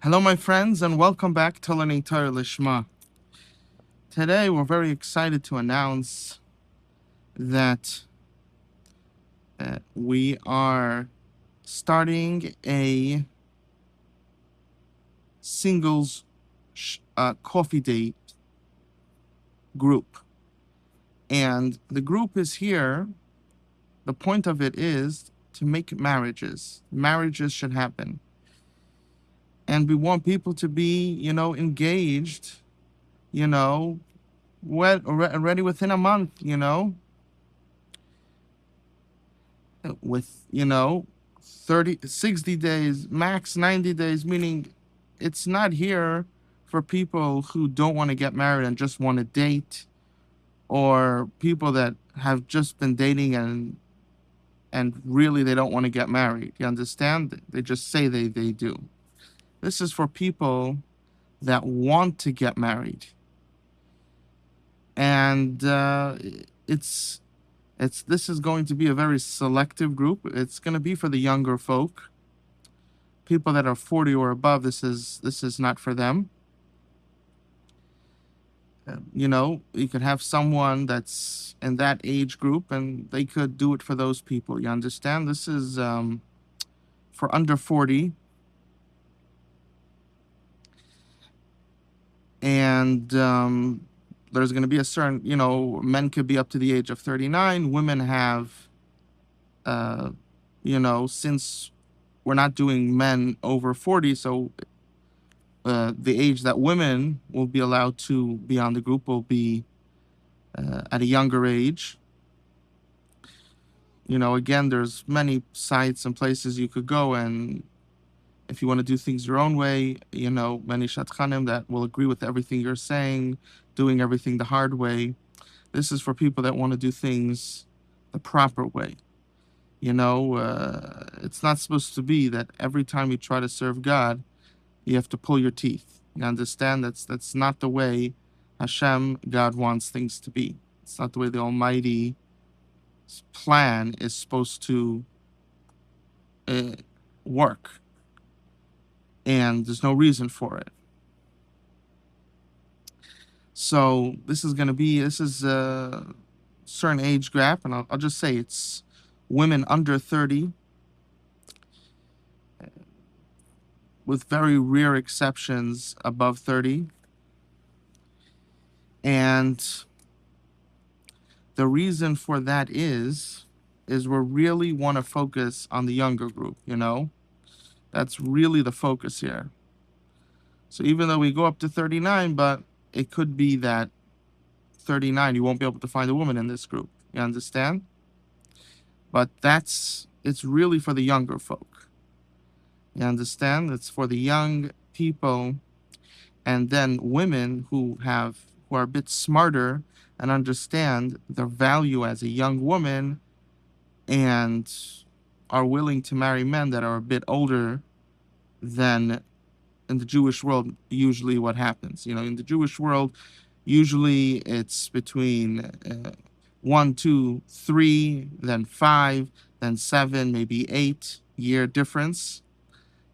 Hello, my friends, and welcome back to Learning Torah Lishma. Today, we're very excited to announce that we are starting a singles coffee date group. And the group is here. The point of it is to make marriages. Marriages should happen. And we want people to be, engaged, you know, already within a month, with 30 60 days max, 90 days, meaning it's not here for people who don't want to get married and just want to date, or people that have just been dating and really they don't want to get married. You understand? They just say they do. This is for people that want to get married. And it's this is going to be a very selective group. It's going to be for the younger folk, people that are 40 or above. This is not for them. You could have someone that's in that age group, and they could do it for those people. You understand? This is for under 40, and there's going to be a certain, men could be up to the age of 39. Women have, since we're not doing men over 40, so the age that women will be allowed to be on the group will be at a younger age. Again, there's many sites and places you could go, and if you want to do things your own way, many shatchanim that will agree with everything you're saying, doing everything the hard way. This is for people that want to do things the proper way. It's not supposed to be that every time you try to serve God, you have to pull your teeth. You understand? That's not the way Hashem, God, wants things to be. It's not the way the Almighty's plan is supposed to work. And there's no reason for it. So this is a certain age gap, and I'll just say it's women under 30, with very rare exceptions above 30. And the reason for that is we really want to focus on the younger group, That's really the focus here. So even though we go up to 39, but it could be that 39, you won't be able to find a woman in this group. You understand? But it's really for the younger folk. You understand? It's for the young people, and then women who are a bit smarter and understand their value as a young woman, and are willing to marry men that are a bit older than in the Jewish world. Usually what happens, in the Jewish world, usually it's between 1, 2, 3, then 5, then 7, maybe 8 year difference.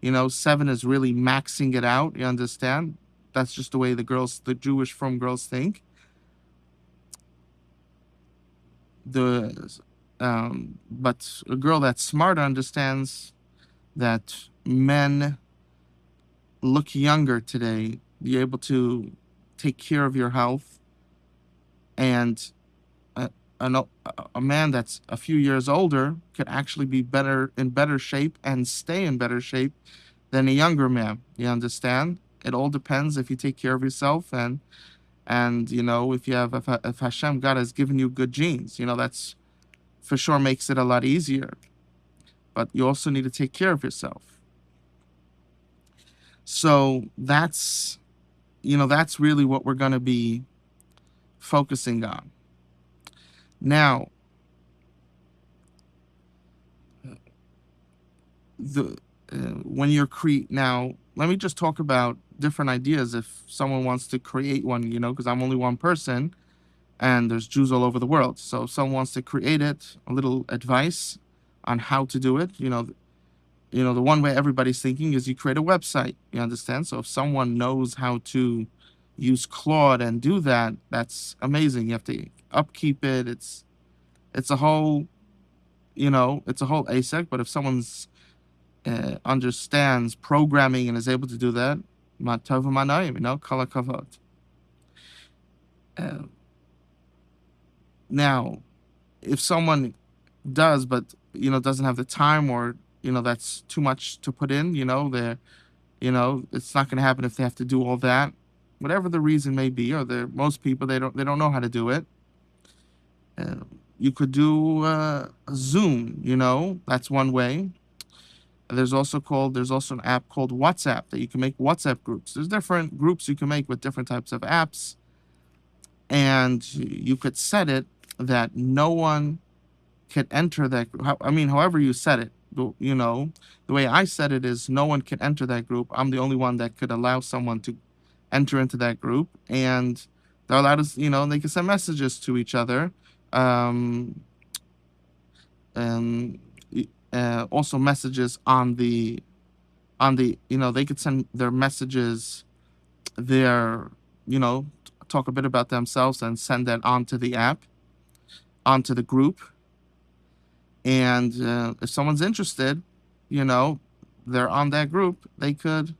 7 is really maxing it out. You understand? That's just the way the Jewish frum girls think. But a girl that's smarter understands that men look younger today. You're able to take care of your health, and a man that's a few years older could actually be in better shape and stay in better shape than a younger man. You understand? It all depends if you take care of yourself, and if if Hashem, God, has given you good genes, that's for sure makes it a lot easier. But you also need to take care of yourself. So that's really what we're going to be focusing on. Now, when you're now, let me just talk about different ideas if someone wants to create one, because I'm only one person, and there's Jews all over the world. So if someone wants to create it, a little advice on how to do it, the one way everybody's thinking is you create a website. You understand? So if someone knows how to use Claude and do that, that's amazing. You have to upkeep it. It's a whole, it's a whole ASEC. But if someone's understands programming and is able to do that, ma tov u'manayim, kol hakavod. Now, if someone does, but doesn't have the time, or that's too much to put in, it's not going to happen if they have to do all that, whatever the reason may be, or most people they don't know how to do it. You could do Zoom, that's one way. There's also an app called WhatsApp that you can make WhatsApp groups. There's different groups you can make with different types of apps, and you could set it that no one can enter that. However you set it, the way I set it is no one can enter that group. I'm the only one that could allow someone to enter into that group, and they're allowed to, they can send messages to each other. And also messages on the they could send their messages there, talk a bit about themselves and send that onto the app, onto the group. And if someone's interested, they're on that group, they could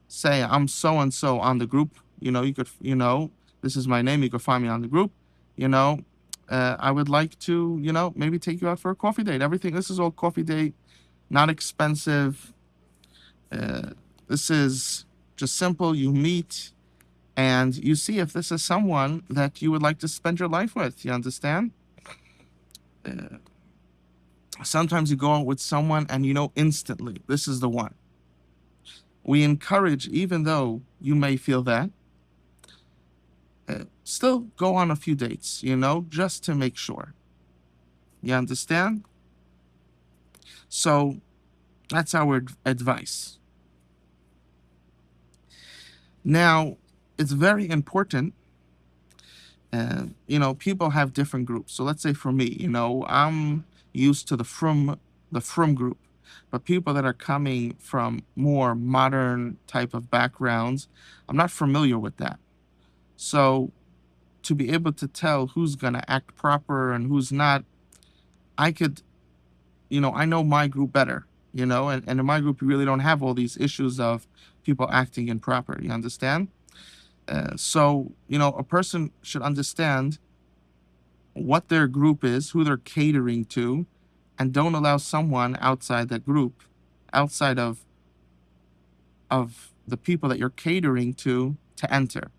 say, I'm so and so on the group. You could, this is my name, you could find me on the group. I would like to, maybe take you out for a coffee date. This is all coffee date, not expensive. This is just simple. You meet and you see if this is someone that you would like to spend your life with. You understand? Sometimes you go out with someone and instantly, this is the one. We encourage, even though you may feel that, still go on a few dates, just to make sure. You understand? So that's our advice. Now, it's very important. People have different groups. So let's say for me, I'm used to the Frum group, but people that are coming from more modern type of backgrounds, I'm not familiar with that. So to be able to tell who's going to act proper and who's not, I could, I know my group better, and in my group, you really don't have all these issues of people acting improper. You understand? So, a person should understand what their group is, who they're catering to, and don't allow someone outside that group, outside of the people that you're catering to enter.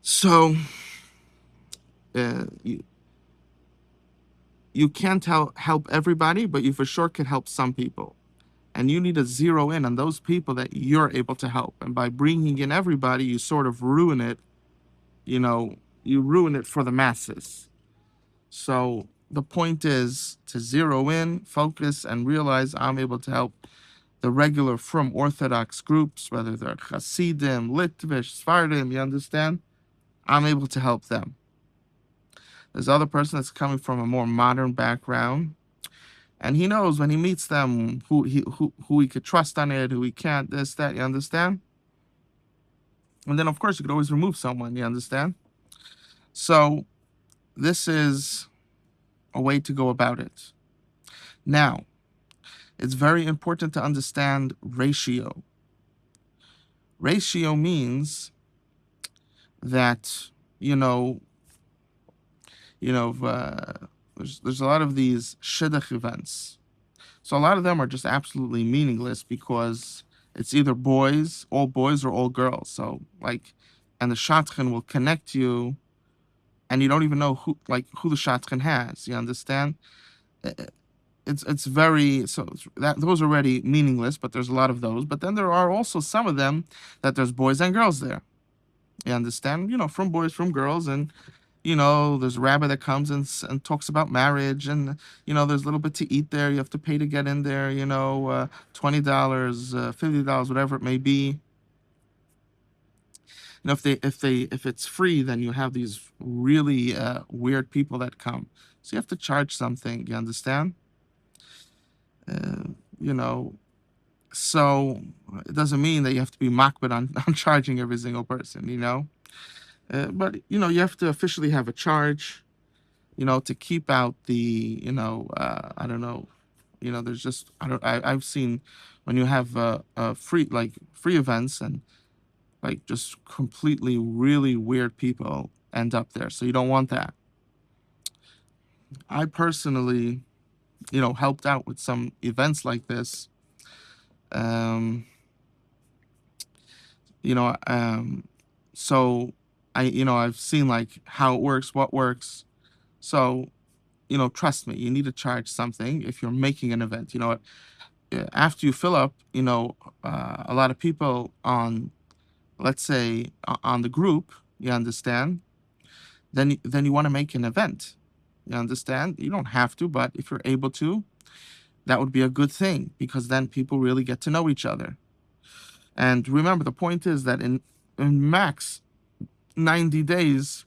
So you can't help everybody, but you for sure can help some people. And you need to zero in on those people that you're able to help. And by bringing in everybody, you sort of ruin it. You ruin it for the masses. So the point is to zero in, focus, and realize I'm able to help the regular from Orthodox groups, whether they're Hasidim, Litvish, Sephardim, you understand? I'm able to help them. There's other person that's coming from a more modern background, and he knows when he meets them who he could trust on it, who he can't, this, that, you understand? And then, of course, you could always remove someone, you understand? So this is a way to go about it. Now, it's very important to understand ratio. Ratio means that, there's a lot of these shidduch events. So a lot of them are just absolutely meaningless because it's either all boys or all girls. So and the shadchan will connect you, and you don't even know who the shadchan has. You understand? It's very, so those are already meaningless, but there's a lot of those. But then there are also some of them that there's boys and girls there. You understand? From boys, from girls, and there's a rabbi that comes and talks about marriage, and there's a little bit to eat there. You have to pay to get in there. $20, $50, whatever it may be. If it's free, then you have these really weird people that come. So you have to charge something, you understand? Uh, you know, so it doesn't mean that you have to be makbid on, on charging every single person, you know? But, you know, you have to officially have a charge, you know, to keep out the, you know, I don't know, you know, there's just, I've seen when you have free events and like just completely really weird people end up there. So you don't want that. I personally, you know, helped out with some events like this. Um, you know, so you know, I've seen like how it works, what works. So, you know, trust me, you need to charge something if you're making an event. You know, after you fill up, you know, a lot of people on, let's say, on the group, you understand, then you want to make an event. You understand? You don't have to, but if you're able to, that would be a good thing because then people really get to know each other. And remember, the point is that in max 90 days,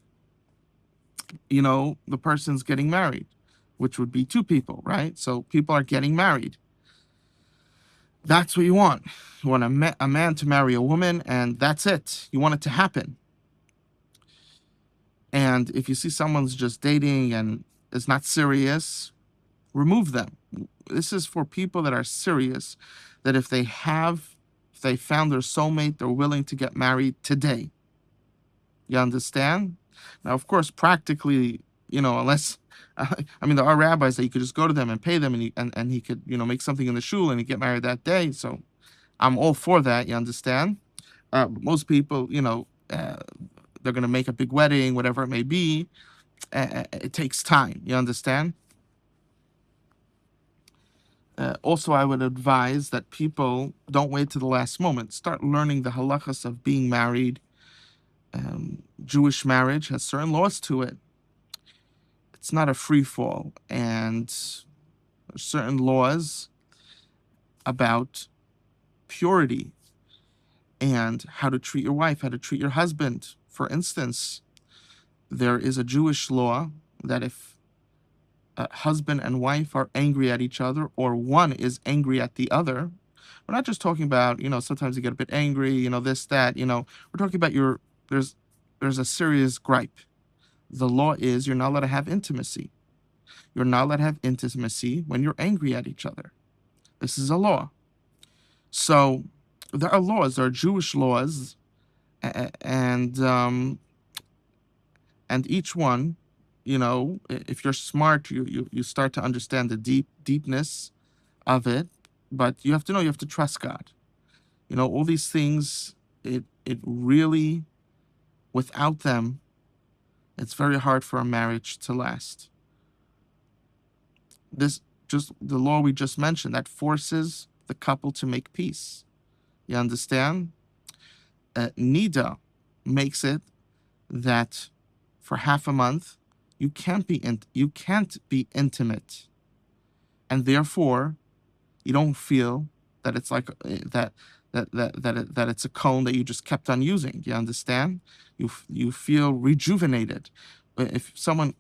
you know, the person's getting married, which would be two people, right? So people are getting married. That's what you want. You want a man to marry a woman, and that's it. You want it to happen. And if you see someone's just dating and is not serious, remove them. This is for people that are serious, that if they found their soulmate, they're willing to get married today. You understand? Now, of course, practically, you know, unless, I mean, there are rabbis that you could just go to them and pay them and he could, you know, make something in the shul and he get married that day. So I'm all for that. You understand? Most people, you know, they're going to make a big wedding, whatever it may be. It takes time. You understand? Also, I would advise that people don't wait to the last moment. Start learning the halachas of being married. Jewish marriage has certain laws to it. It's not a free fall, and there's certain laws about purity and how to treat your wife, how to treat your husband. For instance, there is a Jewish law that if a husband and wife are angry at each other, or one is angry at the other, we're not just talking about, you know, sometimes you get a bit angry, you know, this, that, you know, we're talking about there's a serious gripe. The law is you're not allowed to have intimacy. You're not allowed to have intimacy when you're angry at each other. This is a law. So there are laws, there are Jewish laws, and each one, you know, if you're smart, you start to understand the deepness of it. But you have to know, you have to trust God. You know, all these things, it really, without them, it's very hard for a marriage to last. This just the law we just mentioned that forces the couple to make peace. You understand? Nida makes it that for half a month you can't be intimate, and therefore you don't feel that it's like that it's a cone that you just kept on using. You understand? You feel rejuvenated. If someone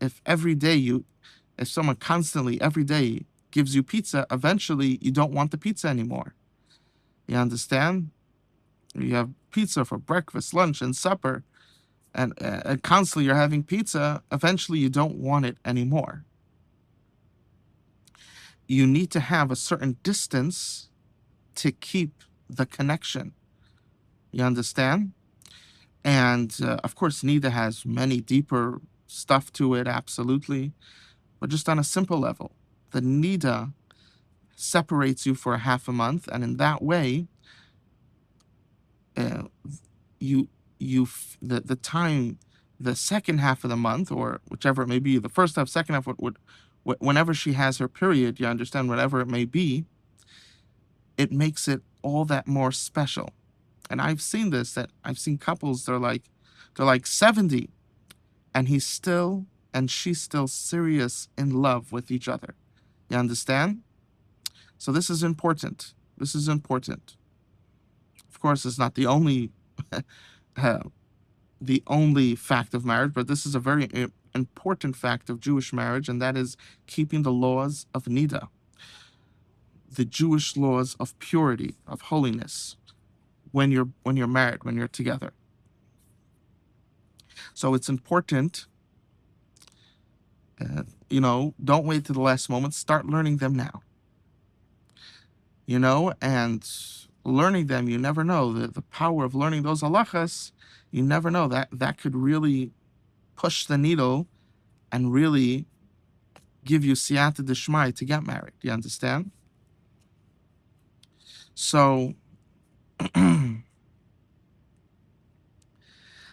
constantly every day gives you pizza, eventually you don't want the pizza anymore. You understand? You have pizza for breakfast, lunch, and supper, and constantly you're having pizza. Eventually you don't want it anymore. You need to have a certain distance to keep the connection. You understand? And of course, Nida has many deeper stuff to it, absolutely. But just on a simple level, the Nida separates you for a half a month, and in that way, uh, the time, the second half of the month, or whichever it may be, the first half, second half, whenever she has her period, you understand, whatever it may be, it makes it all that more special. And I've seen this, that I've seen couples, they're like 70 and she's still serious in love with each other. You understand? So this is important. This is important. Of course, it's not the only the only fact of marriage, but this is a very important fact of Jewish marriage, and that is keeping the laws of Nida, the Jewish laws of purity, of holiness, when you're married, when you're together. So it's important, don't wait to the last moment. Start learning them now. And learning them, you never know the power of learning those halachas. You never know that could really push the needle and really give you siyata d'shmai to get married. You understand? So,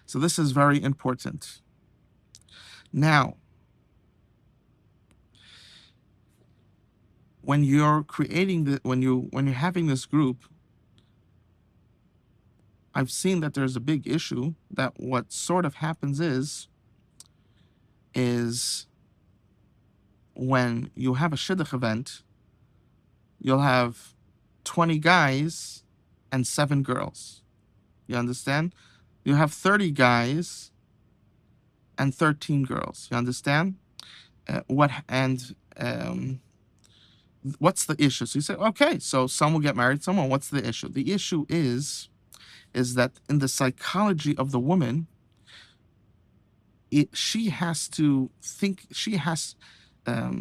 so this is very important. Now, when you're when you're having this group, I've seen that there's a big issue that what sort of happens is when you have a shidduch event, you'll have 20 guys and 7 girls. You understand? You have 30 guys and 13 girls. You understand? What's the issue? So you say, okay, so some will get married, some won't. What's the issue? The issue is that in the psychology of the woman, she has to think, a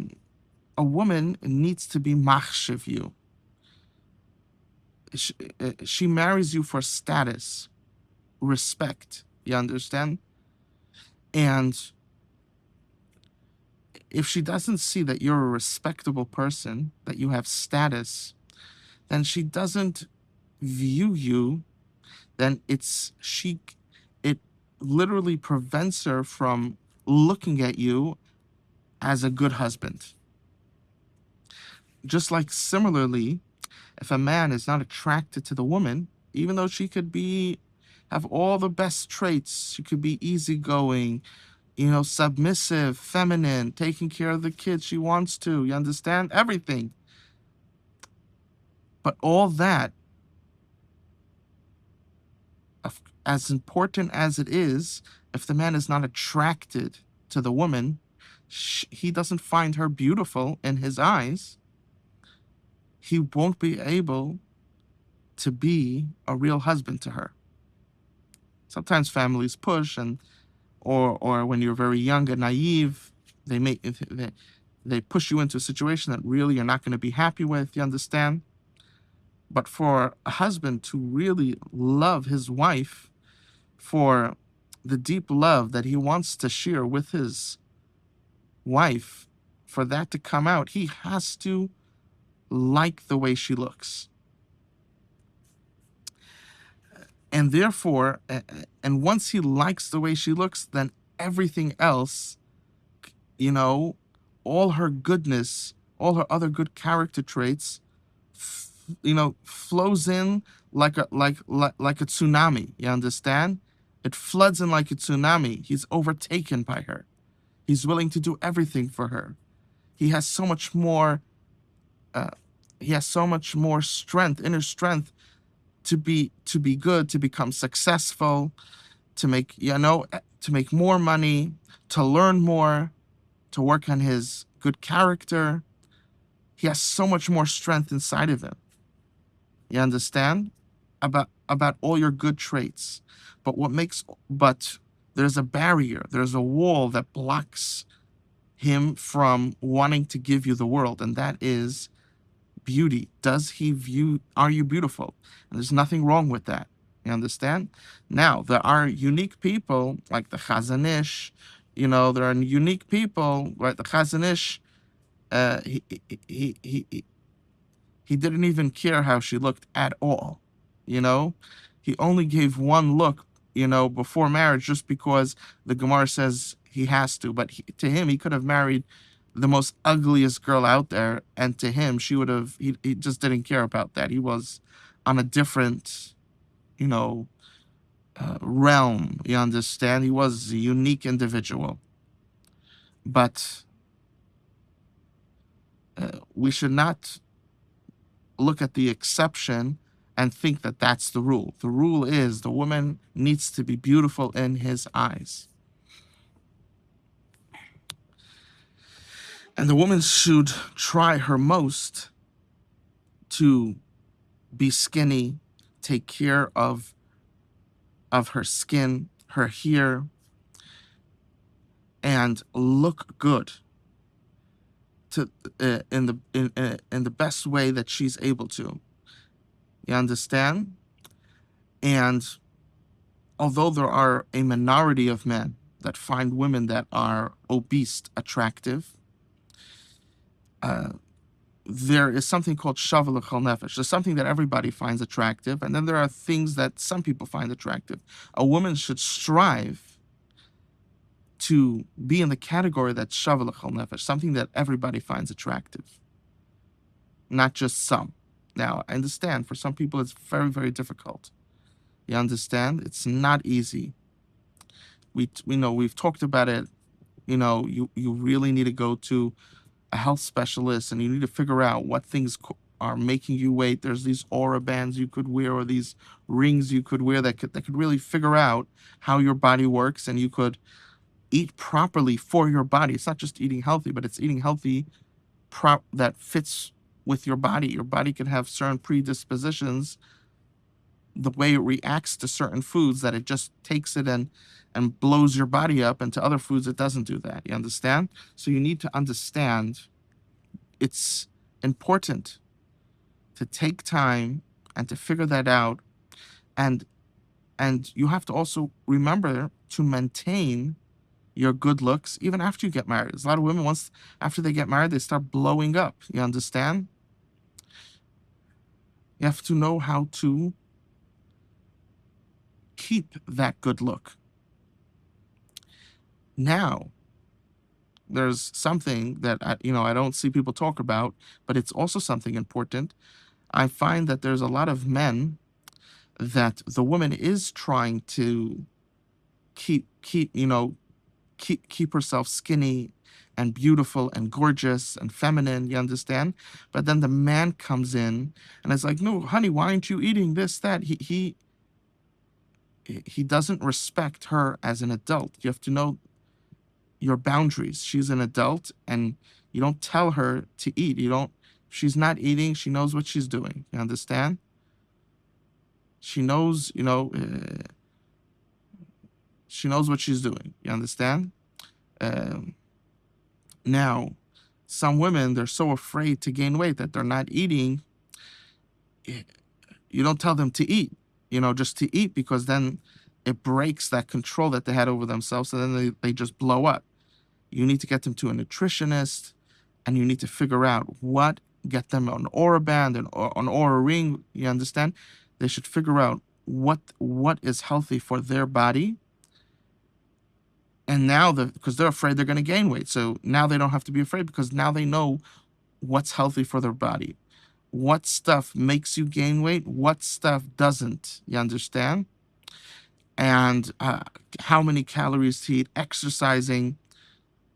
woman needs to be machshev you. She marries you for status, respect. You understand? And if she doesn't see that you're a respectable person, that you have status, then she doesn't view you. Then it literally prevents her from looking at you as a good husband. Just like similarly, if a man is not attracted to the woman, even though she could have all the best traits, she could be easygoing, submissive, feminine, taking care of the kids she wants to, you understand? Everything. But all that, as important as it is, if the man is not attracted to the woman, he doesn't find her beautiful in his eyes, he won't be able to be a real husband to her. Sometimes families push, or when you're very young and naive, they push you into a situation that really you're not going to be happy with, you understand? But for a husband to really love his wife, for the deep love that he wants to share with his wife, for that to come out, he has to like the way she looks. And therefore, and once he likes the way she looks, then everything else, all her goodness, all her other good character traits, flows in like a tsunami. You understand? It floods in like a tsunami. He's overtaken by her. He's willing to do everything for her. He has so much more. He has so much more strength, inner strength, to be good, to become successful, to make more money, to learn more, to work on his good character. He has so much more strength inside of him. You understand? About all your good traits. But there's a barrier, there's a wall that blocks him from wanting to give you the world, and that is beauty. Are you beautiful? And there's nothing wrong with that. You understand? Now, there are unique people like the Chazon Ish. There are unique people, right? The Chazon Ish, he didn't even care how she looked at all. He only gave one look, before marriage, just because the Gemara says he has to. But to him, he could have married the most ugliest girl out there, and to him, he just didn't care about that. He was on a different, realm. You understand? He was a unique individual. But we should not look at the exception and think that that's the rule. The rule is the woman needs to be beautiful in his eyes. And the woman should try her most to be skinny, take care of her skin, her hair, and look good to in the best way that she's able to. You understand? And although there are a minority of men that find women that are obese attractive, there is something called shavu l'chol nefesh. There's something that everybody finds attractive, and then there are things that some people find attractive. A woman should strive to be in the category that's shavu l'chol nefesh, something that everybody finds attractive, not just some. Now, I understand for some people it's very, very difficult. You understand? It's not easy. We know we've talked about it. You really need to go to a health specialist, and you need to figure out what things are making you weight. There's these aura bands you could wear, or these rings you could wear that could really figure out how your body works, and you could eat properly for your body. It's not just eating healthy, but it's eating healthy that fits with your body. Your body can have certain predispositions, the way it reacts to certain foods, that it just takes it and blows your body up, and to other foods it doesn't do that. You understand? So you need to understand it's important to take time and to figure that out, and you have to also remember to maintain your good looks even after you get married. There's a lot of women, once after they get married, they start blowing up. You understand? You have to know how to keep that good look. Now, there's something that I don't see people talk about, but it's also something important. I find that there's a lot of men that the woman is trying to keep herself skinny and beautiful and gorgeous and feminine, you understand? But then the man comes in and is like, "No, honey, why aren't you eating this, that?" He doesn't respect her as an adult. You have to know your boundaries. She's an adult, and you don't tell her to eat. If she's not eating, she knows what she's doing. You understand? She knows, she knows what she's doing. You understand? Now, some women, they're so afraid to gain weight that they're not eating. You don't tell them to eat, just to eat, because then it breaks that control that they had over themselves, and then they just blow up. You need to get them to a nutritionist, and you need to figure out get them an aura band and an aura ring. You understand? They should figure out what is healthy for their body. And now, because they're afraid they're going to gain weight, so now they don't have to be afraid, because now they know what's healthy for their body. What stuff makes you gain weight? What stuff doesn't? You understand? And how many calories to eat? Exercising.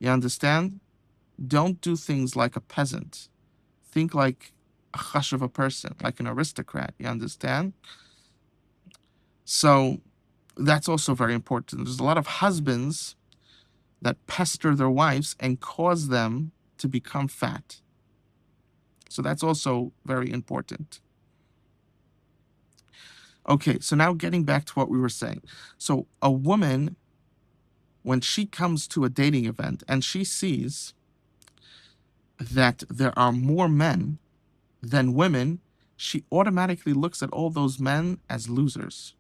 You understand? Don't do things like a peasant. Think like a chashuva person, like an aristocrat. You understand? So that's also very important. There's a lot of husbands that pester their wives and cause them to become fat. So that's also very important. Okay, so now getting back to what we were saying. So a woman, when she comes to a dating event and she sees that there are more men than women, she automatically looks at all those men as losers.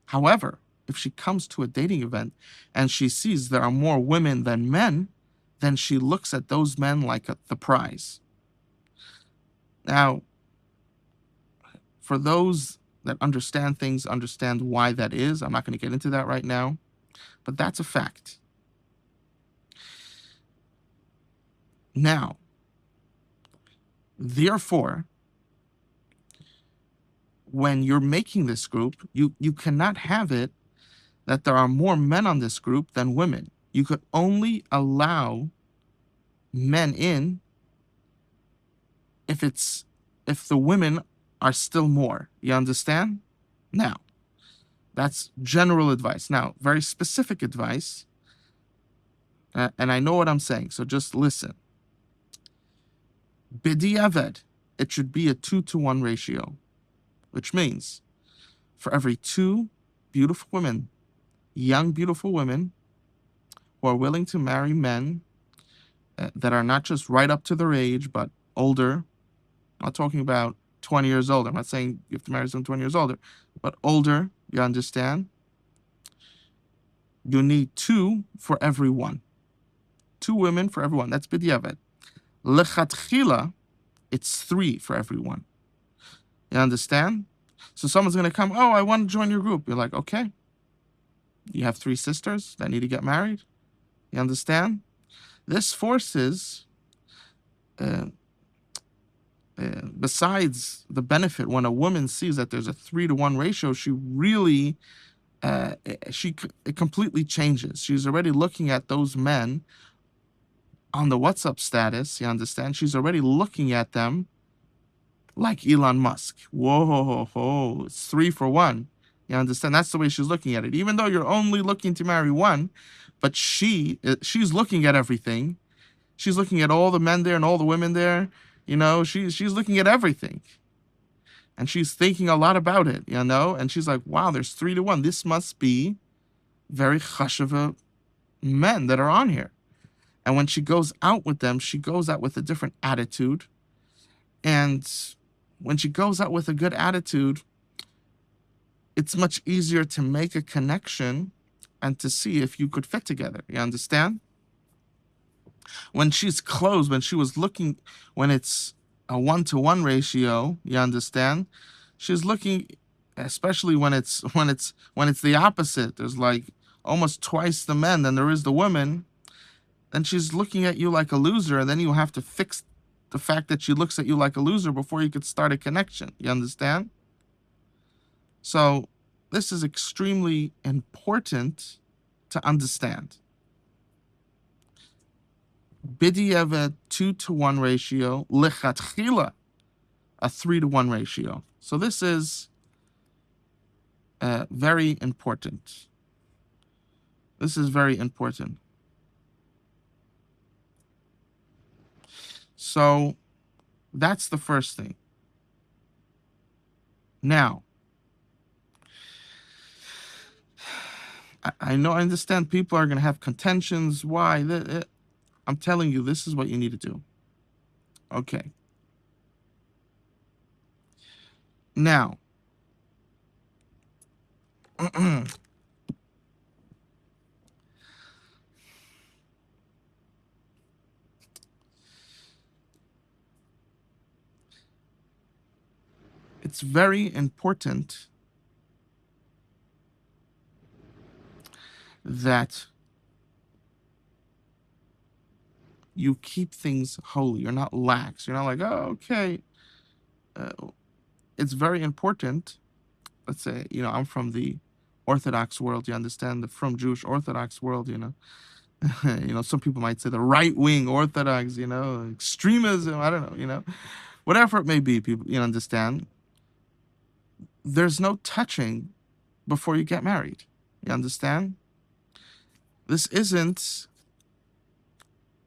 However, if she comes to a dating event and she sees there are more women than men, then she looks at those men like the prize. Now, for those that understand things, understand why that is. I'm not going to get into that right now, but that's a fact. Now, therefore, when you're making this group, you cannot have it that there are more men on this group than women. You could only allow men in if the women are still more. You understand? Now, that's general advice. Now, very specific advice, and I know what I'm saying, so just listen. B'diavad, it should be a 2-to-1 ratio, which means for every 2 beautiful women, young beautiful women who are willing to marry men that are not just right up to their age, but older. I'm not talking about 20 years older. I'm not saying you have to marry someone 20 years older, but older, you understand? You need 2 for every 1. 2 women for every 1. That's b'diavad. Lechatchila, it's 3 for every 1. You understand? So someone's going to come, oh, I want to join your group. You're like, okay. You have 3 sisters that need to get married. You understand? This forces, besides the benefit, when a woman sees that there's a 3-to-1 ratio, she really, it completely changes. She's already looking at those men on the WhatsApp status. You understand? She's already looking at them like Elon Musk. Whoa, it's 3 for 1. You understand? That's the way she's looking at it. Even though you're only looking to marry one, but she's looking at everything. She's looking at all the men there and all the women there. You know, she's looking at everything. And she's thinking a lot about it, you know? And she's like, wow, there's 3-to-1. This must be very chashava men that are on here. And when she goes out with them, she goes out with a different attitude. And when she goes out with a good attitude, it's much easier to make a connection and to see if you could fit together. You understand? When she's close, when she was looking, when it's a 1-to-1 ratio, you understand? She's looking, especially when it's the opposite. There's like almost twice the men than there is the women. Then she's looking at you like a loser, and then you have to fix the fact that she looks at you like a loser before you could start a connection. You understand? So this is extremely important to understand. B'diavad 2-to-1 ratio, lechatchila a 3-to-1 ratio. So this is very important. This is very important. So that's the first thing. Now, I know, I understand people are going to have contentions. Why? I'm telling you, this is what you need to do. Okay. Now, it's very important that you keep things holy. You're not lax. You're not like, oh, okay. It's very important. Let's say, you know, I'm from the Orthodox world. You understand? From Jewish Orthodox world, you know. You know, some people might say the right-wing Orthodox, you know, extremism. I don't know, you know. Whatever it may be, people, you understand? There's no touching before you get married. You understand? This isn't,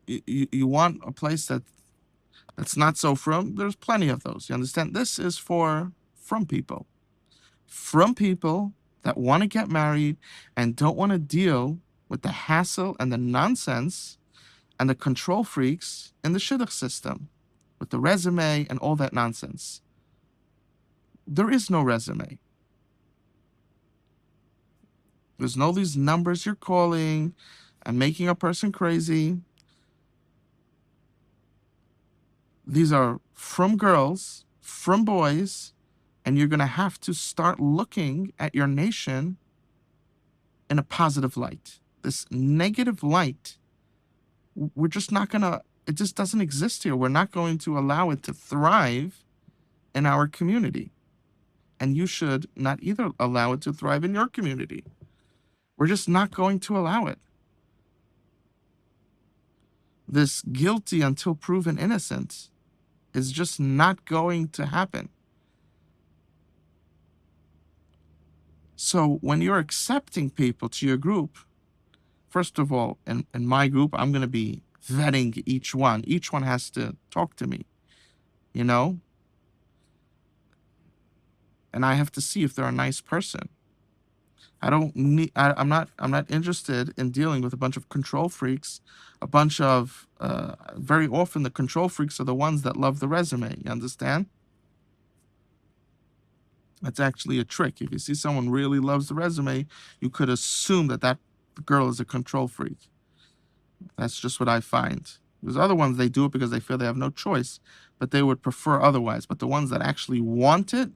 you want a place that's not so from. There's plenty of those. You understand? This is from people. From people that want to get married and don't want to deal with the hassle and the nonsense and the control freaks in the shidduch system, with the resume and all that nonsense. There is no resume. There's no these numbers you're calling and making a person crazy. These are from girls, from boys, and you're going to have to start looking at your nation in a positive light. This negative light, we're just not going to, it just doesn't exist here. We're not going to allow it to thrive in our community. And you should not either allow it to thrive in your community. We're just not going to allow it. This guilty until proven innocent is just not going to happen. So when you're accepting people to your group, first of all, in my group, I'm going to be vetting each one. Each one has to talk to me. you know, and I have to see if they're a nice person. I don't need. I'm not interested in dealing with a bunch of control freaks. A bunch of very often the control freaks are the ones that love the resume. You understand? That's actually a trick. If you see someone really loves the resume, you could assume that that girl is a control freak. That's just what I find. There's other ones they do it because they feel they have no choice, but they would prefer otherwise. But the ones that actually want it,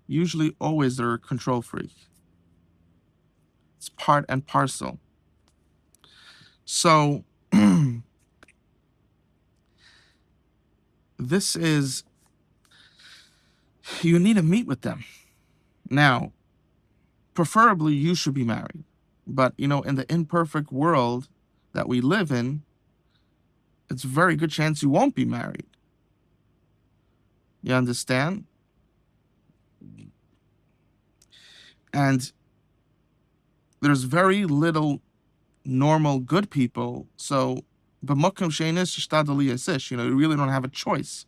usually always they're a control freak. It's part and parcel. So this is, you need to meet with them. Now, preferably you should be married. But, you know, in the imperfect world that we live in, it's a very good chance you won't be married. You understand? And there's very little normal good people. So, you know, you really don't have a choice.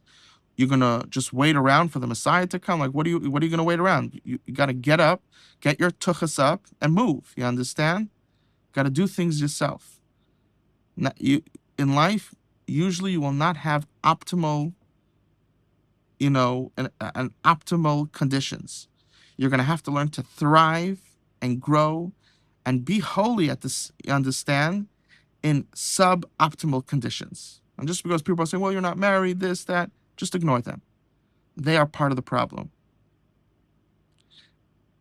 You're gonna just wait around for the Messiah to come. Like, what are you gonna wait around? You gotta get up, get your tuchus up, and move. You understand? Gotta do things yourself. Now, you in life, usually you will not have optimal, you know, an optimal conditions. You're gonna have to learn to thrive and grow and be holy at this, you understand, in suboptimal conditions. And just because people are saying, well, you're not married, this, that, just ignore them. They are part of the problem.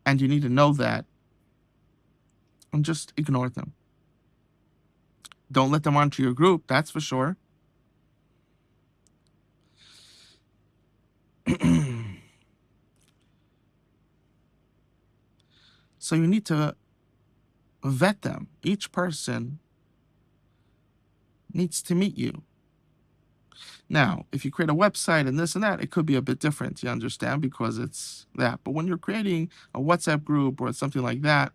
And you need to know that and just ignore them. Don't let them onto your group, that's for sure. So you need to vet them. Each person needs to meet you. Now, if you create a website and this and that, it could be a bit different, you understand, because it's that. But when you're creating a WhatsApp group or something like that,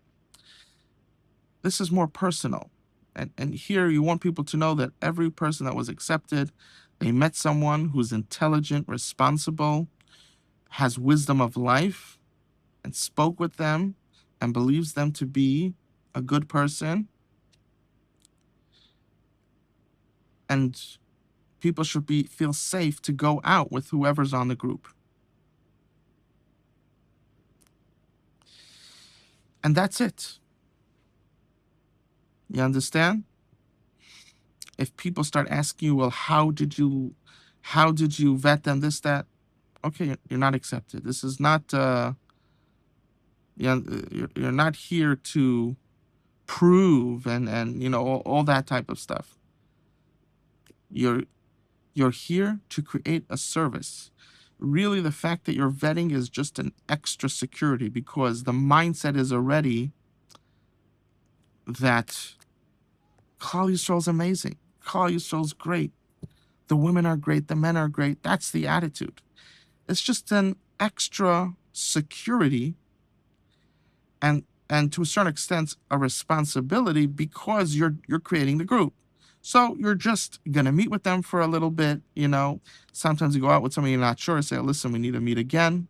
this is more personal. And here you want people to know that every person that was accepted, they met someone who's intelligent, responsible, has wisdom of life, and spoke with them and believes them to be a good person. And people should feel safe to go out with whoever's on the group. And that's it. You understand? If people start asking you, well, how did you vet them, this, that, okay, you're not accepted. This is not, you're not here to prove and you know, all that type of stuff. You're here to create a service. Really, the fact that you're vetting is just an extra security, because the mindset is already that Klal Yisrael is amazing. Klal Yisrael is great. The women are great. The men are great. That's the attitude. It's just an extra security and to a certain extent a responsibility, because you're creating the group. So you're just gonna meet with them for a little bit, you know. Sometimes you go out with somebody you're not sure, say, listen, we need to meet again.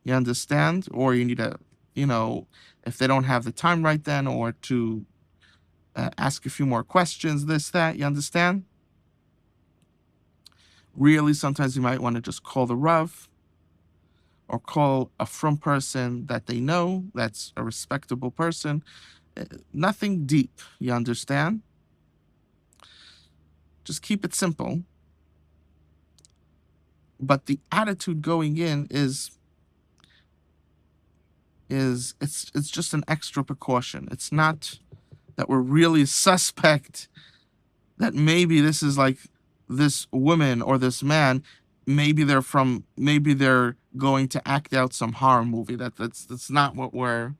You understand? Or you need to, you know, if they don't have the time right then, or to ask a few more questions, this, that, you understand? Really, sometimes you might want to just call the Rav, or call a from person that they know, that's a respectable person. Nothing deep, you understand? Just keep it simple. But the attitude going in is it's just an extra precaution. It's not that we're really suspect that maybe this is like this woman or this man, maybe they're going to act out some horror movie. That's not what you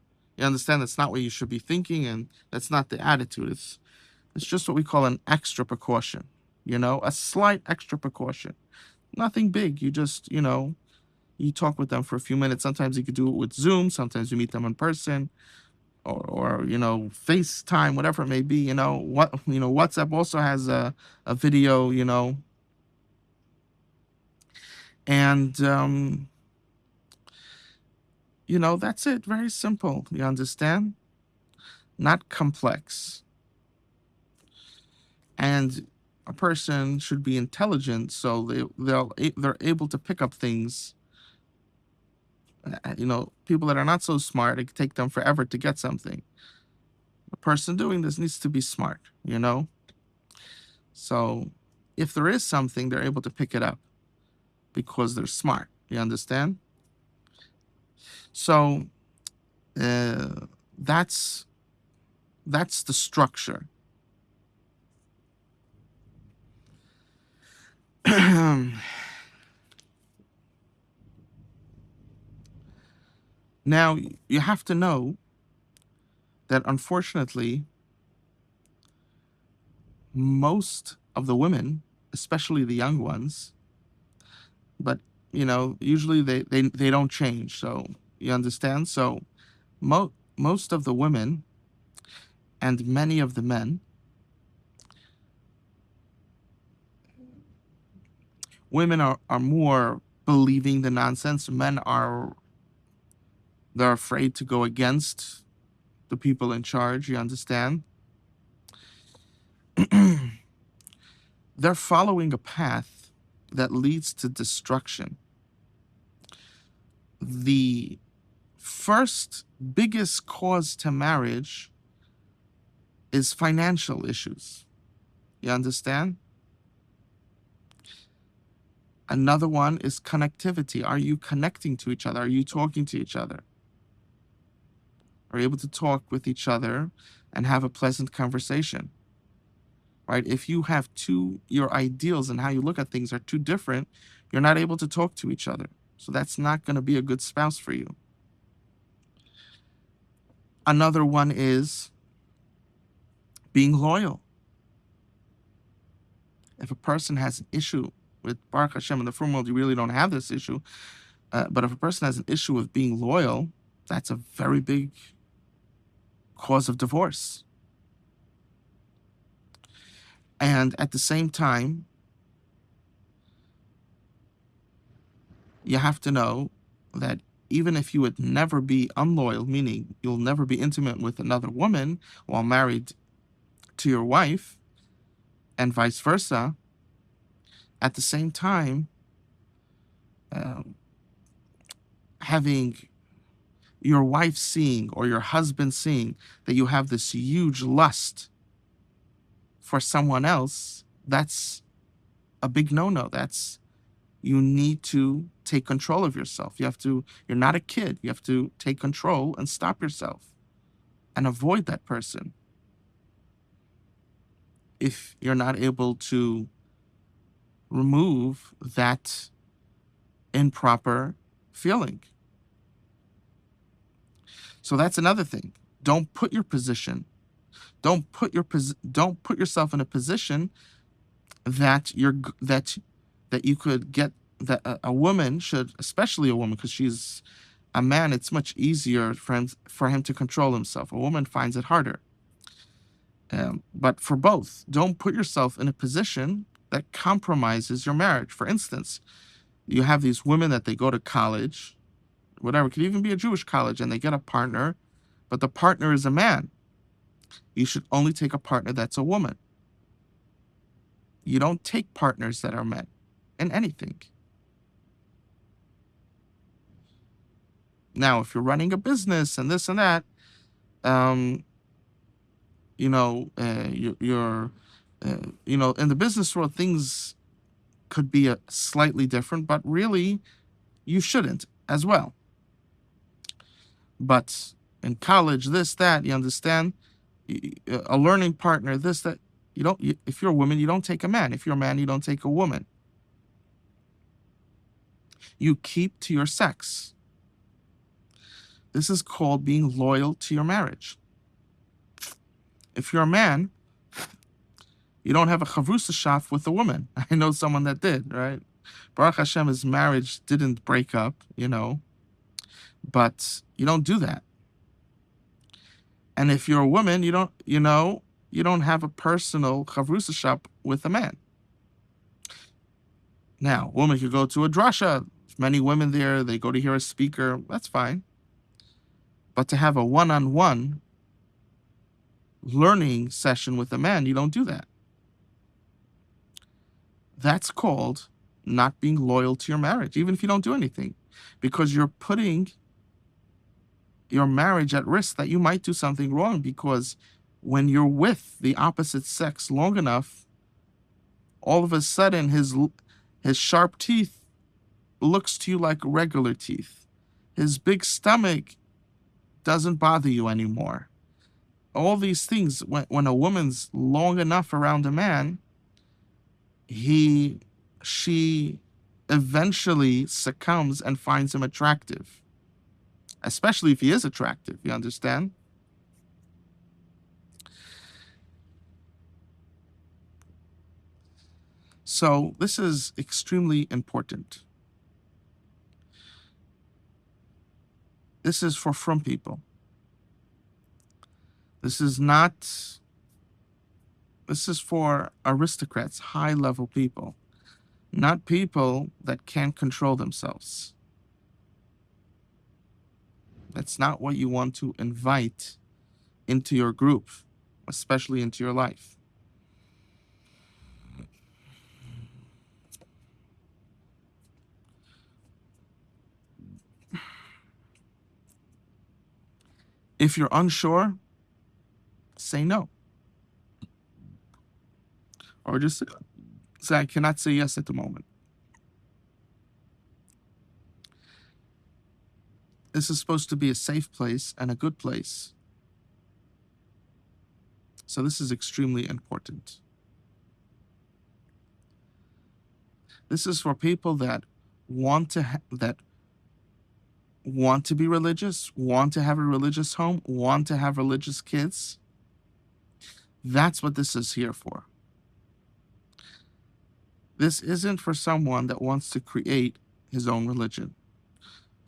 understand, that's not what you should be thinking, and that's not the attitude. It's just what we call an extra precaution, you know, a slight extra precaution. Nothing big. You just, you know, you talk with them for a few minutes. Sometimes you could do it with Zoom. Sometimes you meet them in person, or you know, FaceTime, whatever it may be. You know, WhatsApp also has a video, you know. And, that's it. Very simple. You understand? Not complex. And a person should be intelligent, so they're able to pick up things. People that are not so smart, it could take them forever to get something. The person doing this needs to be smart. So if there is something, they're able to pick it up because they're smart. You understand? So that's the structure. Now, you have to know that unfortunately, most of the women, especially the young ones, but usually they don't change. So you understand? So most of the women and many of the men, women are more believing the nonsense. Men they're afraid to go against the people in charge. You understand? They're following a path that leads to destruction. The first biggest cause to marriage is financial issues. You understand? Another one is connectivity. Are you connecting to each other? Are you talking to each other? Are you able to talk with each other and have a pleasant conversation? Right? If you have your ideals and how you look at things are too different, you're not able to talk to each other. So that's not going to be a good spouse for you. Another one is being loyal. If a person has an issue with Baruch Hashem in the firm world, you really don't have this issue. But if a person has an issue with being loyal, that's a very big cause of divorce. And at the same time, you have to know that even if you would never be unloyal, meaning you'll never be intimate with another woman while married to your wife, and vice versa, at the same time, having your wife seeing or your husband seeing that you have this huge lust for someone else, that's a big no-no. You need to take control of yourself. You're not a kid. You have to take control and stop yourself and avoid that person if you're not able to remove that improper feeling. So that's another thing. Don't put yourself in a position that you could get, that a woman should, especially a woman, because she's a man, it's much easier for him to control himself. A woman finds it harder. But for both, don't put yourself in a position that compromises your marriage. For instance, you have these women that they go to college, whatever, it could even be a Jewish college, and they get a partner, but the partner is a man. You should only take a partner that's a woman. You don't take partners that are men in anything. Now, if you're running a business and this and that, you're in the business world, things could be slightly different, but really, you shouldn't as well. But in college, this, that, you understand, a learning partner, this, that, if you're a woman, you don't take a man. If you're a man, you don't take a woman. You keep to your sex. This is called being loyal to your marriage. If you're a man, you don't have a chavrusa shaf with a woman. I know someone that did, right? Baruch Hashem, his marriage didn't break up, but you don't do that. And if you're a woman, you don't have a personal chavrusa shaf with a man. Now, a woman could go to a drasha. Many women there, they go to hear a speaker. That's fine. But to have a one-on-one learning session with a man, you don't do that. That's called not being loyal to your marriage, even if you don't do anything, because you're putting your marriage at risk that you might do something wrong, because when you're with the opposite sex long enough, all of a sudden his sharp teeth looks to you like regular teeth. His big stomach doesn't bother you anymore. All these things, when a woman's long enough around a man, she eventually succumbs and finds him attractive, especially if he is attractive, you understand? So this is extremely important. This is for frum people. This is for aristocrats, high-level people, not people that can't control themselves. That's not what you want to invite into your group, especially into your life. If you're unsure, say no. Or just say, I cannot say yes at the moment. This is supposed to be a safe place and a good place. So this is extremely important. This is for people that want to be religious, want to have a religious home, want to have religious kids. That's what this is here for. This isn't for someone that wants to create his own religion,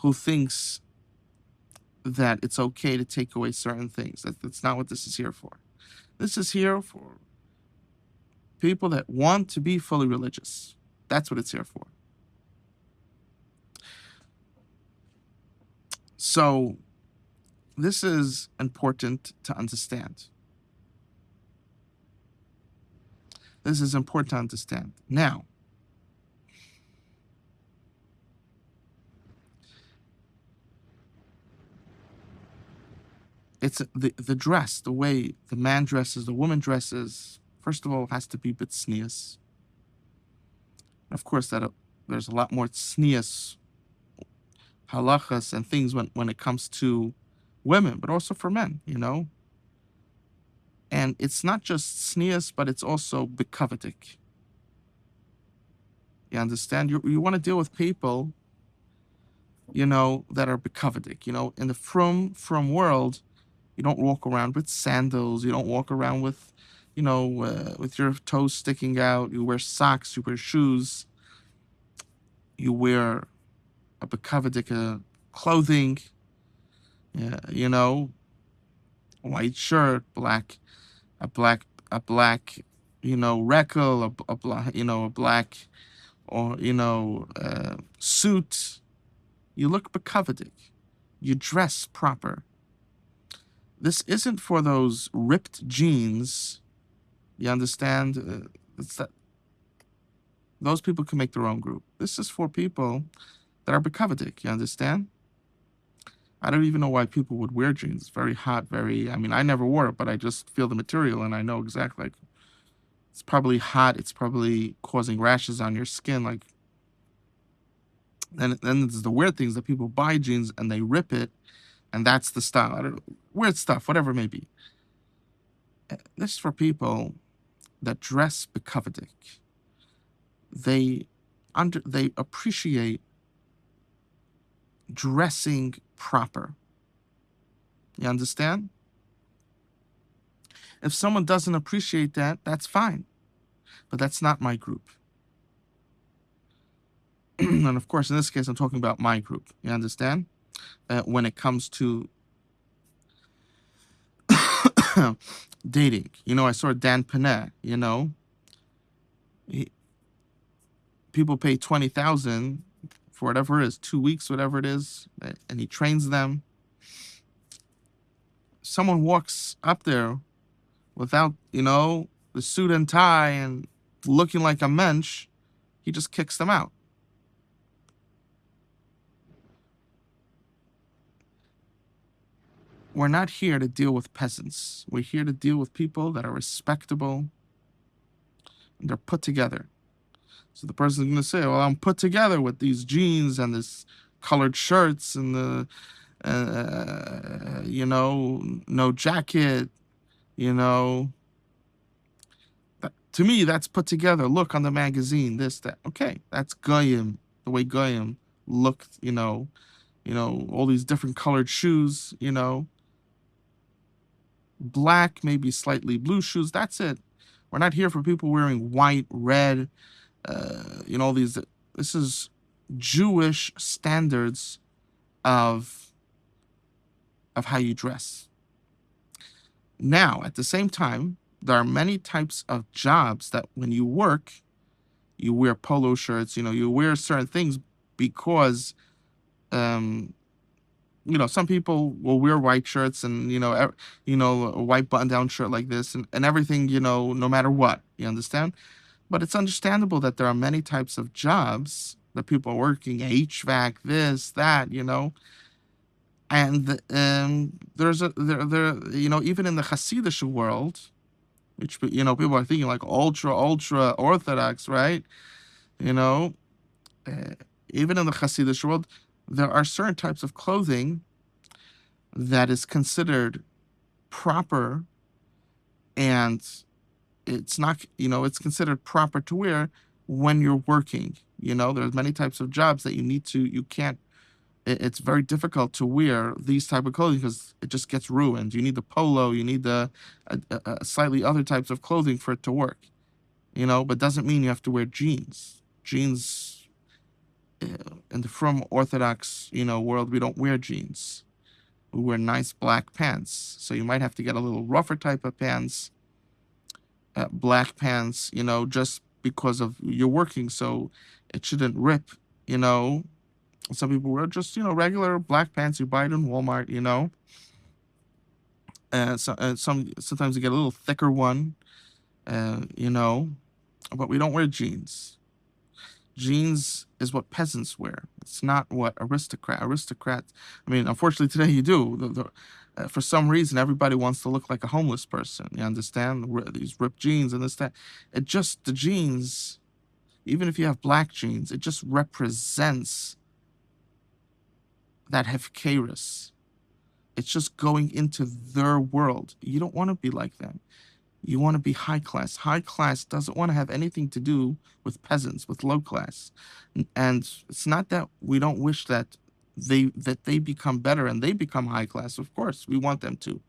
who thinks that it's okay to take away certain things. That's not what this is here for. This is here for people that want to be fully religious. That's what it's here for. So this is important to understand. This is important to understand. Now, it's the dress, the way the man dresses, the woman dresses. First of all, has to be bitsnias. Of course, there's a lot more tznius halachas and things when it comes to women, but also for men, you know. And it's not just tznius, but it's also bekavedik. You understand? You want to deal with people, you know, that are bekavedik. You know, in the frum world, you don't walk around with sandals. You don't walk around with, you know, with your toes sticking out. You wear socks. You wear shoes. You wear a bekavedik clothing. Yeah, you know, white shirt, a black, you know, rekel, a black, you know, a black, or you know, suit. You look bekavedik. You dress proper. This isn't for those ripped jeans. You understand? It's that those people can make their own group. This is for people that are bekavedik. You understand? I don't even know why people would wear jeans. It's very hot, I mean, I never wore it, but I just feel the material and I know exactly. Like, it's probably hot. It's probably causing rashes on your skin. Like, and then there's the weird things that people buy jeans and they rip it, and that's the style. I don't know, weird stuff, whatever it may be. This is for people that dress bekavedik. They appreciate dressing proper. You understand? If someone doesn't appreciate that, that's fine. But that's not my group. And of course, in this case, I'm talking about my group. You understand? When it comes to dating, you know, I saw Dan Panett, you know. people pay 20,000 for whatever it is, 2 weeks, whatever it is, and he trains them. Someone walks up there without, the suit and tie and looking like a mensch, he just kicks them out. We're not here to deal with peasants. We're here to deal with people that are respectable and they're put together. So the person's going to say, well, I'm put together with these jeans and this colored shirts and the, no jacket, to me, that's put together. Look on the magazine, this, that. Okay, that's Goyim, the way Goyim looked, all these different colored shoes, black, maybe slightly blue shoes. That's it. We're not here for people wearing white, red, these. This is Jewish standards of how you dress. Now, at the same time, there are many types of jobs that when you work, you wear polo shirts, you wear certain things because, some people will wear white shirts and, a white button-down shirt like this and everything, no matter what, you understand? But it's understandable that there are many types of jobs that people are working, HVAC, this, that, and there's even in the Hasidic world, which people are thinking like ultra orthodox, right? Even in the Hasidic world, there are certain types of clothing that is considered proper, and it's not, it's considered proper to wear when you're working. There's many types of jobs that you can't. It's very difficult to wear these type of clothing because it just gets ruined. You need the polo, you need the slightly other types of clothing for it to work, but doesn't mean you have to wear jeans. Jeans, in the Frum Orthodox, world, we don't wear jeans. We wear nice black pants. So you might have to get a little rougher type of pants, black pants, just because of you're working, so it shouldn't rip, Some people wear just, regular black pants. You buy it in Walmart, sometimes you get a little thicker one, but we don't wear jeans. Jeans is what peasants wear. It's not what aristocrats. I mean, unfortunately, today you do. For some reason, everybody wants to look like a homeless person. You understand? These ripped jeans and this, that. The jeans, even if you have black jeans, it just represents that hefkerus. It's just going into their world. You don't want to be like them. You want to be high class. High class doesn't want to have anything to do with peasants, with low class. And it's not that we don't wish that they become better and they become high class. Of course, we want them to.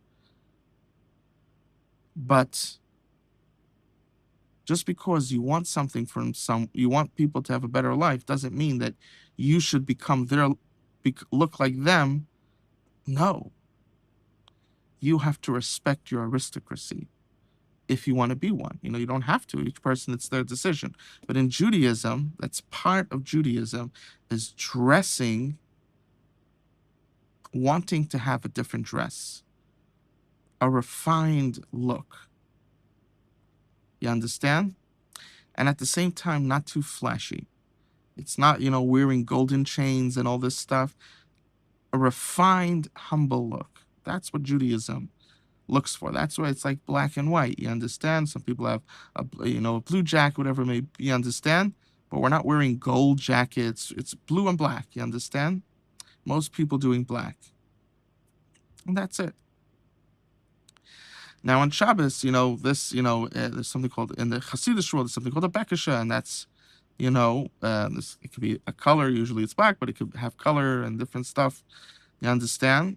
But just because you want something from you want people to have a better life, doesn't mean that you should become look like them. No. You have to respect your aristocracy if you want to be one. You don't have to. Each person, it's their decision. But in Judaism, that's part of Judaism, is dressing, wanting to have a different dress, a refined look. You understand? And at the same time, not too flashy. It's not, wearing golden chains and all this stuff. A refined, humble look. That's what Judaism looks for. That's why it's like black and white. You understand? Some people have a blue jacket, whatever it may be. You understand? But we're not wearing gold jackets. It's blue and black. You understand? Most people doing black. And that's it. Now on Shabbos, there's something called, in the Hasidic world, there's something called a bekisha, and that's, it could be a color. Usually it's black, but it could have color and different stuff. You understand?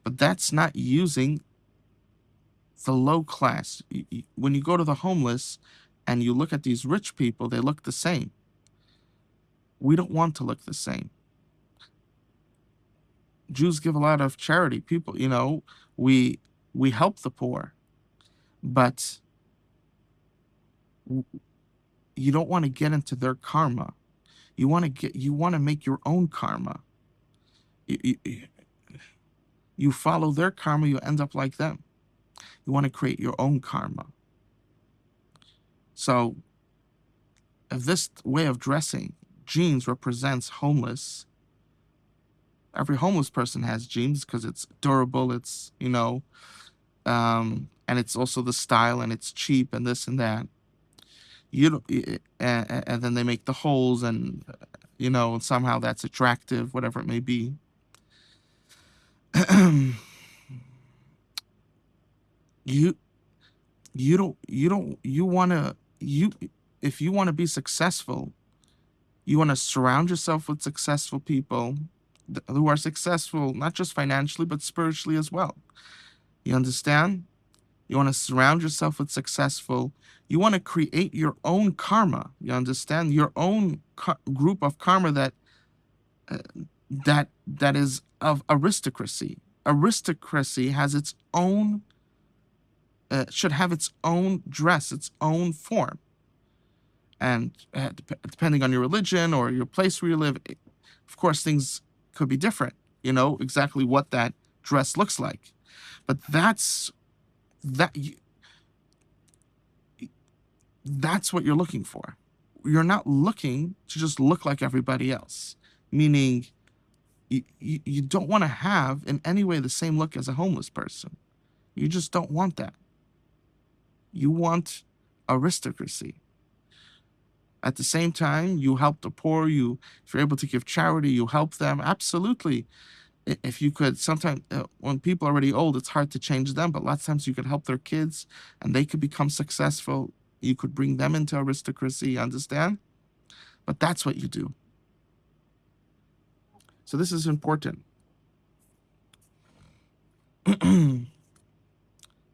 But that's not using the low class. When you go to the homeless and you look at these rich people, they look the same. We don't want to look the same. Jews give a lot of charity. People, we help the poor, but you don't want to get into their karma. You want to make your own karma. You follow their karma, you end up like them. You want to create your own karma. So if this way of dressing, jeans, represents homeless, every homeless person has jeans because it's durable, it's, and it's also the style, and it's cheap, and this and that. You don't, and then they make the holes, and somehow that's attractive, whatever it may be. you want to, if you want to be successful, you want to surround yourself with successful people who are successful, not just financially, but spiritually as well. You understand? You want to surround yourself with successful. You want to create your own karma. You understand? Your own group of karma that is of aristocracy. Aristocracy has its own, should have its own dress, its own form. And depending on your religion or your place where you live, of course, things could be different. Exactly what that dress looks like. But that's what you're looking for. You're not looking to just look like everybody else, meaning you don't want to have in any way the same look as a homeless person. You just don't want that. You want aristocracy. At the same time, you help the poor. If you're able to give charity, you help them. Absolutely. If you could, sometimes when people are already old, it's hard to change them, but lots of times you could help their kids and they could become successful. You could bring them into aristocracy, understand? But that's what you do. So this is important.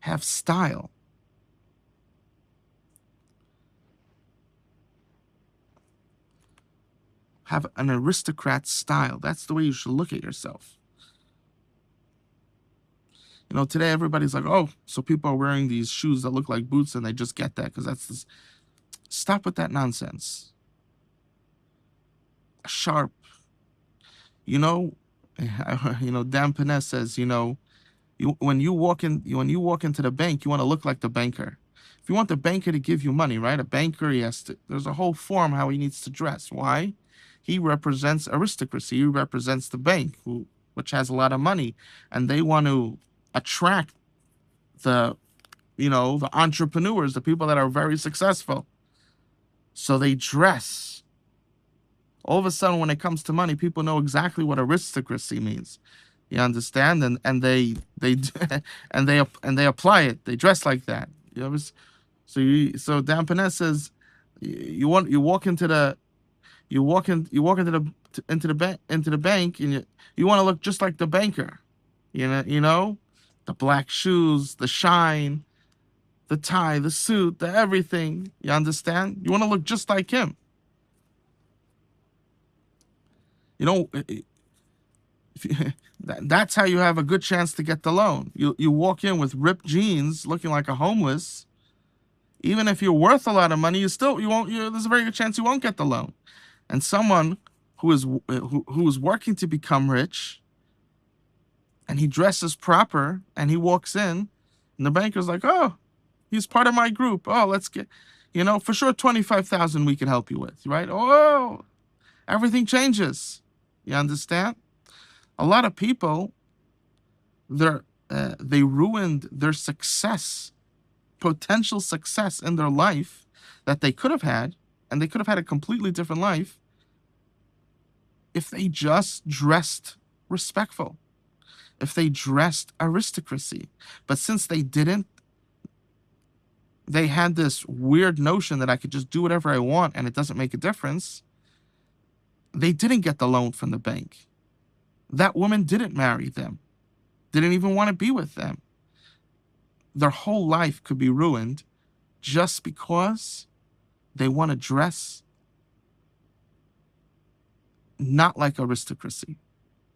Have style. Have an aristocrat style. That's the way you should look at yourself. Today everybody's like, oh, so people are wearing these shoes that look like boots and they just get that because that's this. Stop with that nonsense. Sharp. Dan Paness says, when you walk into the bank, you want to look like the banker. If you want the banker to give you money, right? A banker, there's a whole form how he needs to dress. Why? He represents aristocracy. He represents the bank, which has a lot of money, and they want to attract the entrepreneurs, the people that are very successful. So they dress. All of a sudden, when it comes to money, people know exactly what aristocracy means. You understand? And they and they apply it. They dress like that. So Dan Paness says, you walk into the bank, and you want to look just like the banker. The black shoes, the shine, the tie, the suit, the everything. You understand? You want to look just like him. That's how you have a good chance to get the loan. You walk in with ripped jeans, looking like a homeless. Even if you're worth a lot of money, there's a very good chance you won't get the loan. And someone who is working to become rich, and he dresses proper, and he walks in, and the banker's like, oh, he's part of my group. Oh, let's get, for sure, 25,000 we can help you with, right? Oh, everything changes. You understand? A lot of people, they ruined their success, potential success in their life that they could have had, and they could have had a completely different life if they just dressed respectful, if they dressed aristocracy. But since they didn't, they had this weird notion that I could just do whatever I want and it doesn't make a difference. They didn't get the loan from the bank. That woman didn't marry them, didn't even want to be with them. Their whole life could be ruined just because they want to dress not like aristocracy.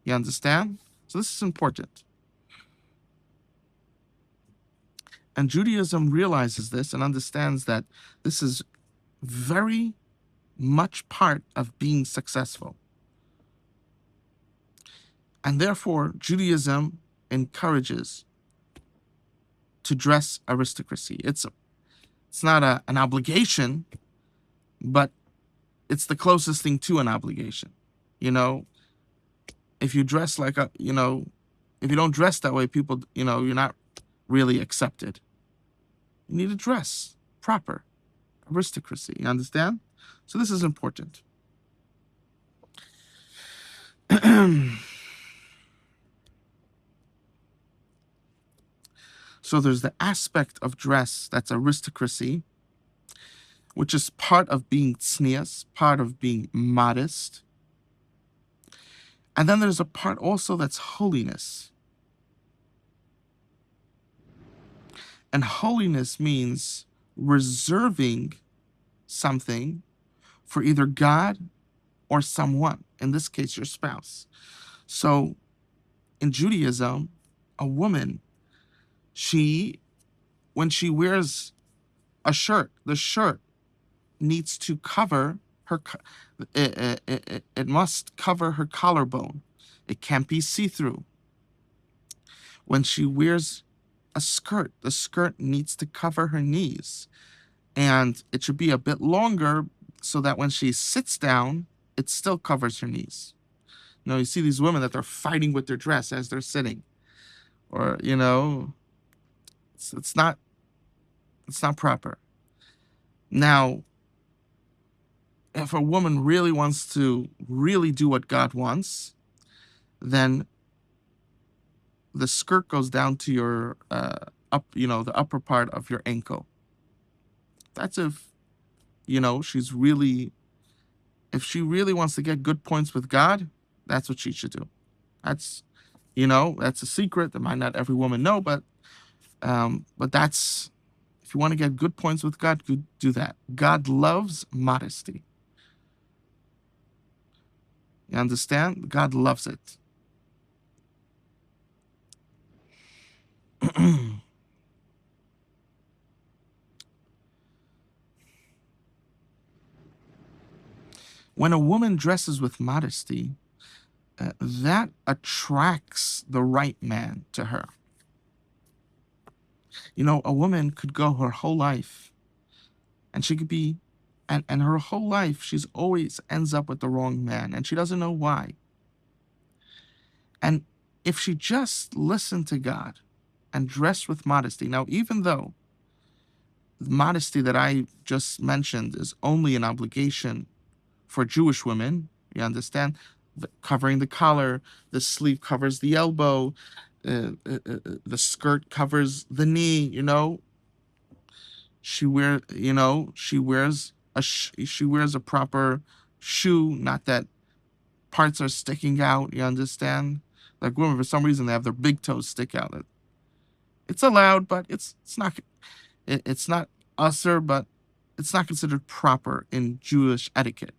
You understand? So this is important. And Judaism realizes this and understands that this is very much part of being successful. And therefore, Judaism encourages to dress aristocracy. It's not an obligation, but it's the closest thing to an obligation. You know, if you dress like a, if you don't dress that way, people, you're not really accepted. You need to dress proper, aristocracy. You understand? So this is important. So there's the aspect of dress that's aristocracy, which is part of being tznius, part of being modest. And then there's a part also that's holiness. And holiness means reserving something for either God or someone, in this case, your spouse. So in Judaism, a woman, when she wears a shirt, the shirt needs to cover her, it must cover her collarbone. It can't be see-through. When she wears a skirt, the skirt needs to cover her knees. And it should be a bit longer so that when she sits down, it still covers her knees. You see these women that they're fighting with their dress as they're sitting. Or, it's not proper. Now, if a woman really wants to really do what God wants, then the skirt goes down to your the upper part of your ankle. That's if if she really wants to get good points with God, that's what she should do. That's that's a secret that might not every woman know, but that's, if you want to get good points with God, do that. God loves modesty. You understand? God loves it. When a woman dresses with modesty, that attracts the right man to her. A woman could go her whole life and she could be, and her whole life, she's always ends up with the wrong man and she doesn't know why. And if she just listened to God and dressed with modesty, now, even though the modesty that I just mentioned is only an obligation for Jewish women, you understand? Covering the collar, the sleeve covers the elbow, the skirt covers the knee. She wears a proper shoe, not that parts are sticking out. You understand? Like women, for some reason, they have their big toes stick out. It's allowed, but it's not usher, but it's not considered proper in Jewish etiquette.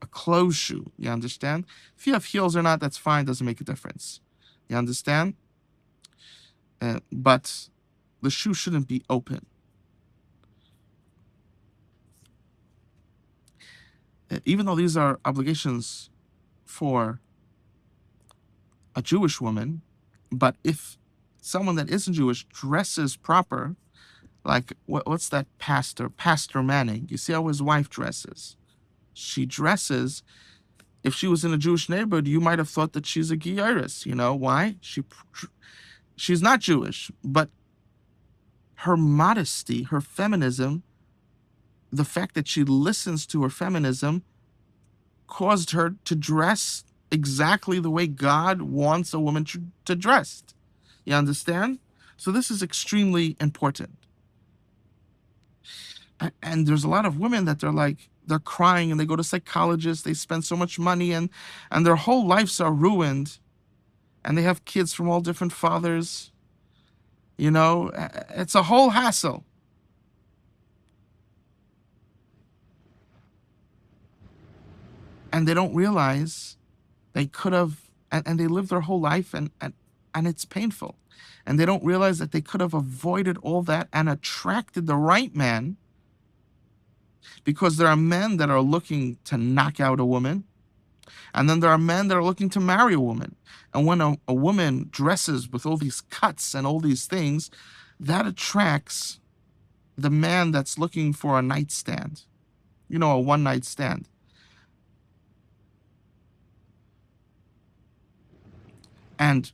A closed shoe, you understand? If you have heels or not, that's fine, doesn't make a difference. You understand? But the shoe shouldn't be open. Even though these are obligations for a Jewish woman, but if someone that isn't Jewish dresses proper, like what's that Pastor Manning? You see how his wife dresses? She dresses, if she was in a Jewish neighborhood, you might have thought that she's a Geiris. Why? She's not Jewish, but her modesty, her feminism, the fact that she listens to her feminism caused her to dress exactly the way God wants a woman to dress. You understand? So this is extremely important. And there's a lot of women that they're crying and they go to psychologists, they spend so much money and their whole lives are ruined. And they have kids from all different fathers. It's a whole hassle. And they don't realize they could have, and they live their whole life and it's painful. And they don't realize that they could have avoided all that and attracted the right man Because there are men that are looking to knock out a woman, and then there are men that are looking to marry a woman. And when a woman dresses with all these cuts and all these things, that attracts the man that's looking for a nightstand, a one night stand. And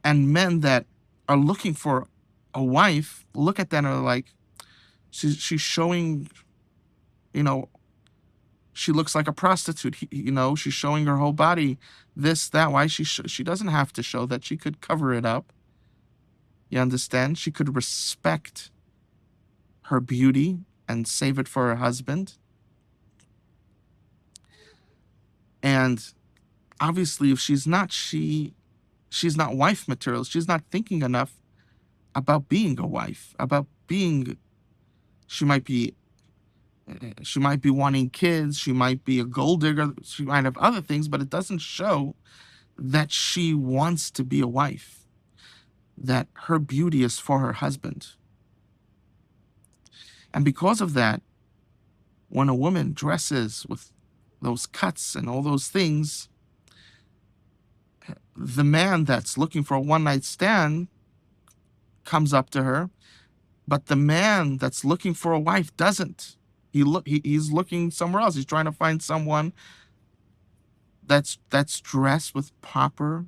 and men that are looking for a wife look at that and are like, she's showing, she looks like a prostitute. She's showing her whole body, this, that. Why she doesn't have to show that. She could cover it up. You understand? She could respect her beauty and save it for her husband. And obviously, if she's not wife material. She's not thinking enough about being a wife, about being, she might be wanting kids. She might be a gold digger. She might have other things, but it doesn't show that she wants to be a wife, that her beauty is for her husband. And because of that, when a woman dresses with those cuts and all those things, the man that's looking for a one-night stand comes up to her, but the man that's looking for a wife doesn't. He's looking somewhere else. He's trying to find someone that's dressed with proper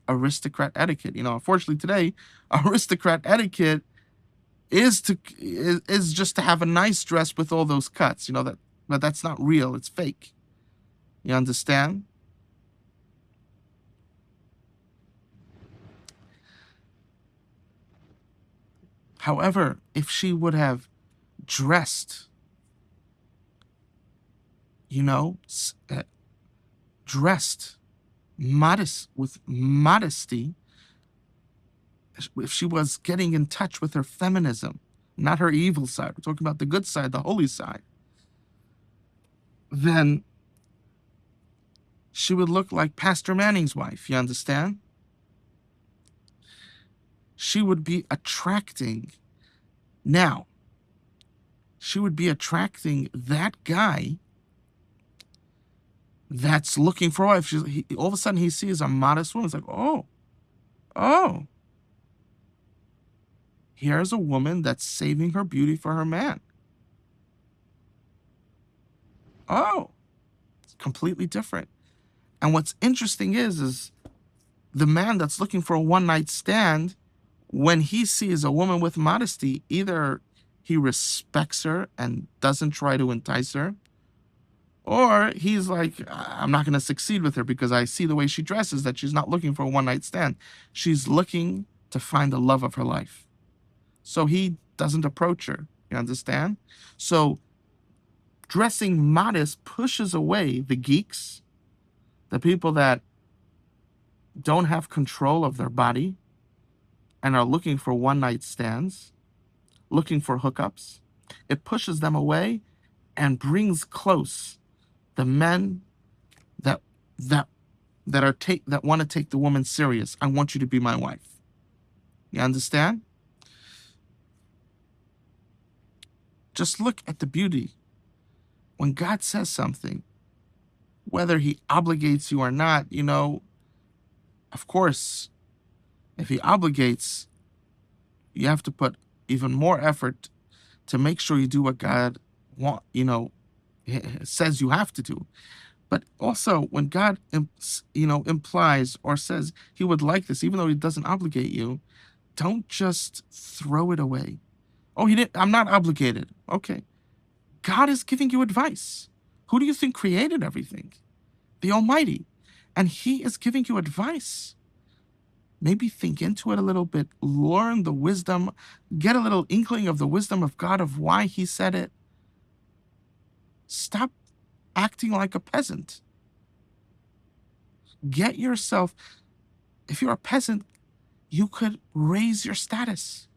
aristocrat etiquette. Unfortunately today, aristocrat etiquette is just to have a nice dress with all those cuts. But that's not real. It's fake. You understand? However, if she would have dressed, dressed with modesty, if she was getting in touch with her feminism, not her evil side, we're talking about the good side, the holy side, then she would look like Pastor Manning's wife. You understand? She would be attracting that guy that's looking for a wife. All of a sudden he sees a modest woman. It's like, oh, here's a woman that's saving her beauty for her man. Oh, it's completely different. And what's interesting is the man that's looking for a one-night stand, when he sees a woman with modesty, either he respects her and doesn't try to entice her, or he's like, I'm not going to succeed with her because I see the way she dresses that she's not looking for a one-night stand. She's looking to find the love of her life. So he doesn't approach her. You understand? So dressing modest pushes away the geeks, the people that don't have control of their body and are looking for one-night stands, looking for hookups. It pushes them away and brings close the men that want to take the woman serious. I want you to be my wife. You understand? Just look at the beauty. When God says something, whether he obligates you or not, of course, if he obligates, you have to put even more effort to make sure you do what God says you have to do. But also, when God, implies or says he would like this, even though he doesn't obligate you, don't just throw it away. Oh, I'm not obligated. Okay. God is giving you advice. Who do you think created everything? The Almighty. And he is giving you advice. Maybe think into it a little bit, learn the wisdom, get a little inkling of the wisdom of God, of why he said it. Stop acting like a peasant. Get yourself, if you're a peasant, you could raise your status.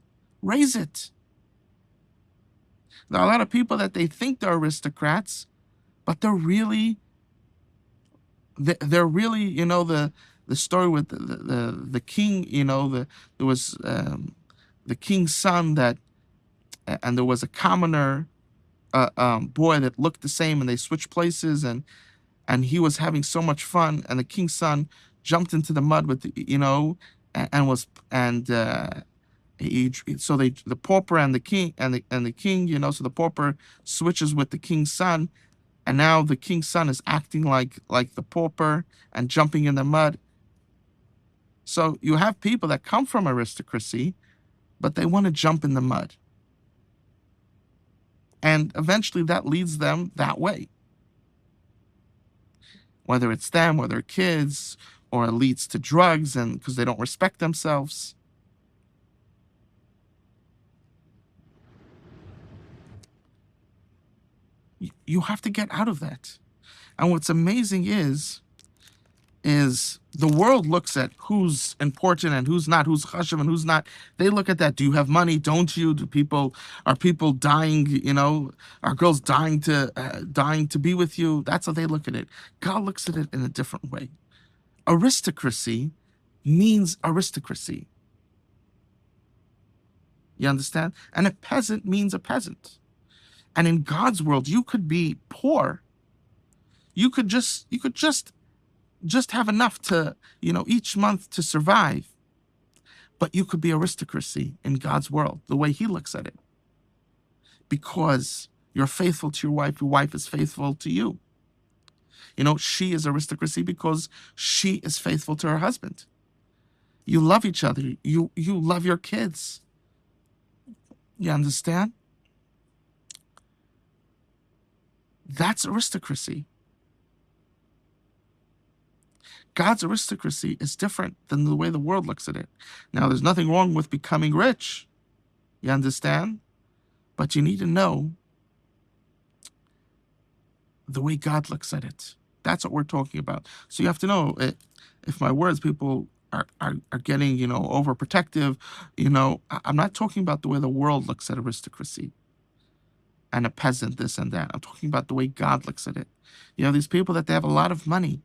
Raise it. There are a lot of people that they think they're aristocrats, but they're really, the story with the king, there was the king's son and there was a commoner boy that looked the same, and they switched places, and he was having so much fun, and the king's son jumped into the mud with and was and so the pauper and the king and the king, so the pauper switches with the king's son, and now the king's son is acting like the pauper and jumping in the mud. So you have people that come from aristocracy, but they want to jump in the mud, and eventually that leads them that way, whether it's them or their kids, or it leads to drugs, and because they don't respect themselves. You have to get out of that. And what's amazing is the world looks at who's important and who's not, who's chashuv and who's not. They look at that. Do you have money? Don't you? Are people dying? Are girls dying to be with you? That's how they look at it. God looks at it in a different way. Aristocracy means aristocracy. You understand? And a peasant means a peasant. And in God's world, you could be poor. You could just have enough to, each month to survive. But you could be aristocracy in God's world, the way he looks at it. Because you're faithful to your wife is faithful to you. She is aristocracy because she is faithful to her husband. You love each other. You love your kids. You understand? That's aristocracy. God's aristocracy is different than the way the world looks at it. Now, there's nothing wrong with becoming rich. You understand? But you need to know the way God looks at it. That's what we're talking about. So you have to know if my words, people are getting, overprotective, I'm not talking about the way the world looks at aristocracy and a peasant, this and that. I'm talking about the way God looks at it. These people that they have a lot of money,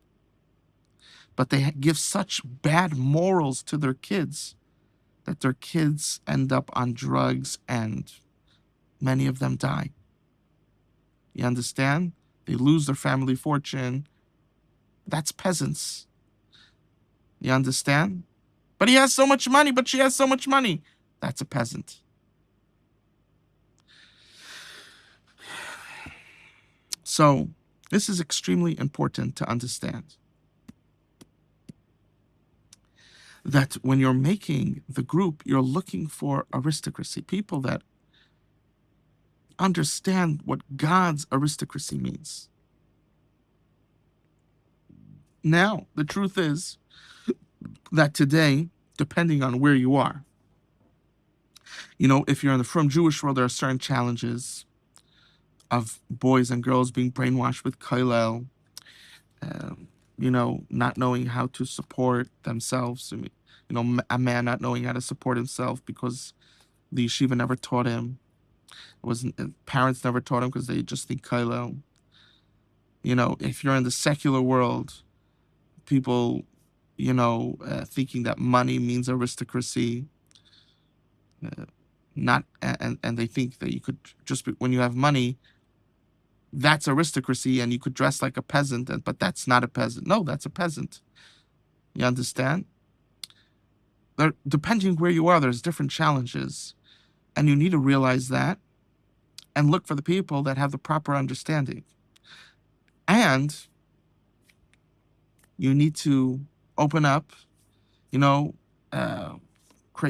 but they give such bad morals to their kids that their kids end up on drugs and many of them die. You understand? They lose their family fortune. That's peasants. You understand? But he has so much money, but she has so much money. That's a peasant. So this is extremely important to understand. That when you're making the group, you're looking for aristocracy, people that understand what God's aristocracy means. Now, the truth is that today, depending on where you are, if you're in the Frum Jewish world, there are certain challenges of boys and girls being brainwashed with kollel, not knowing how to support themselves. A man not knowing how to support himself because the yeshiva never taught him. Parents never taught him because they just think kollel. If you're in the secular world, people, thinking that money means aristocracy, and they think that you could when you have money, that's aristocracy, and you could dress like a peasant, but that's not a peasant. No, that's a peasant. You understand? Depending where you are, there's different challenges, and you need to realize that and look for the people that have the proper understanding. And you need to open up, create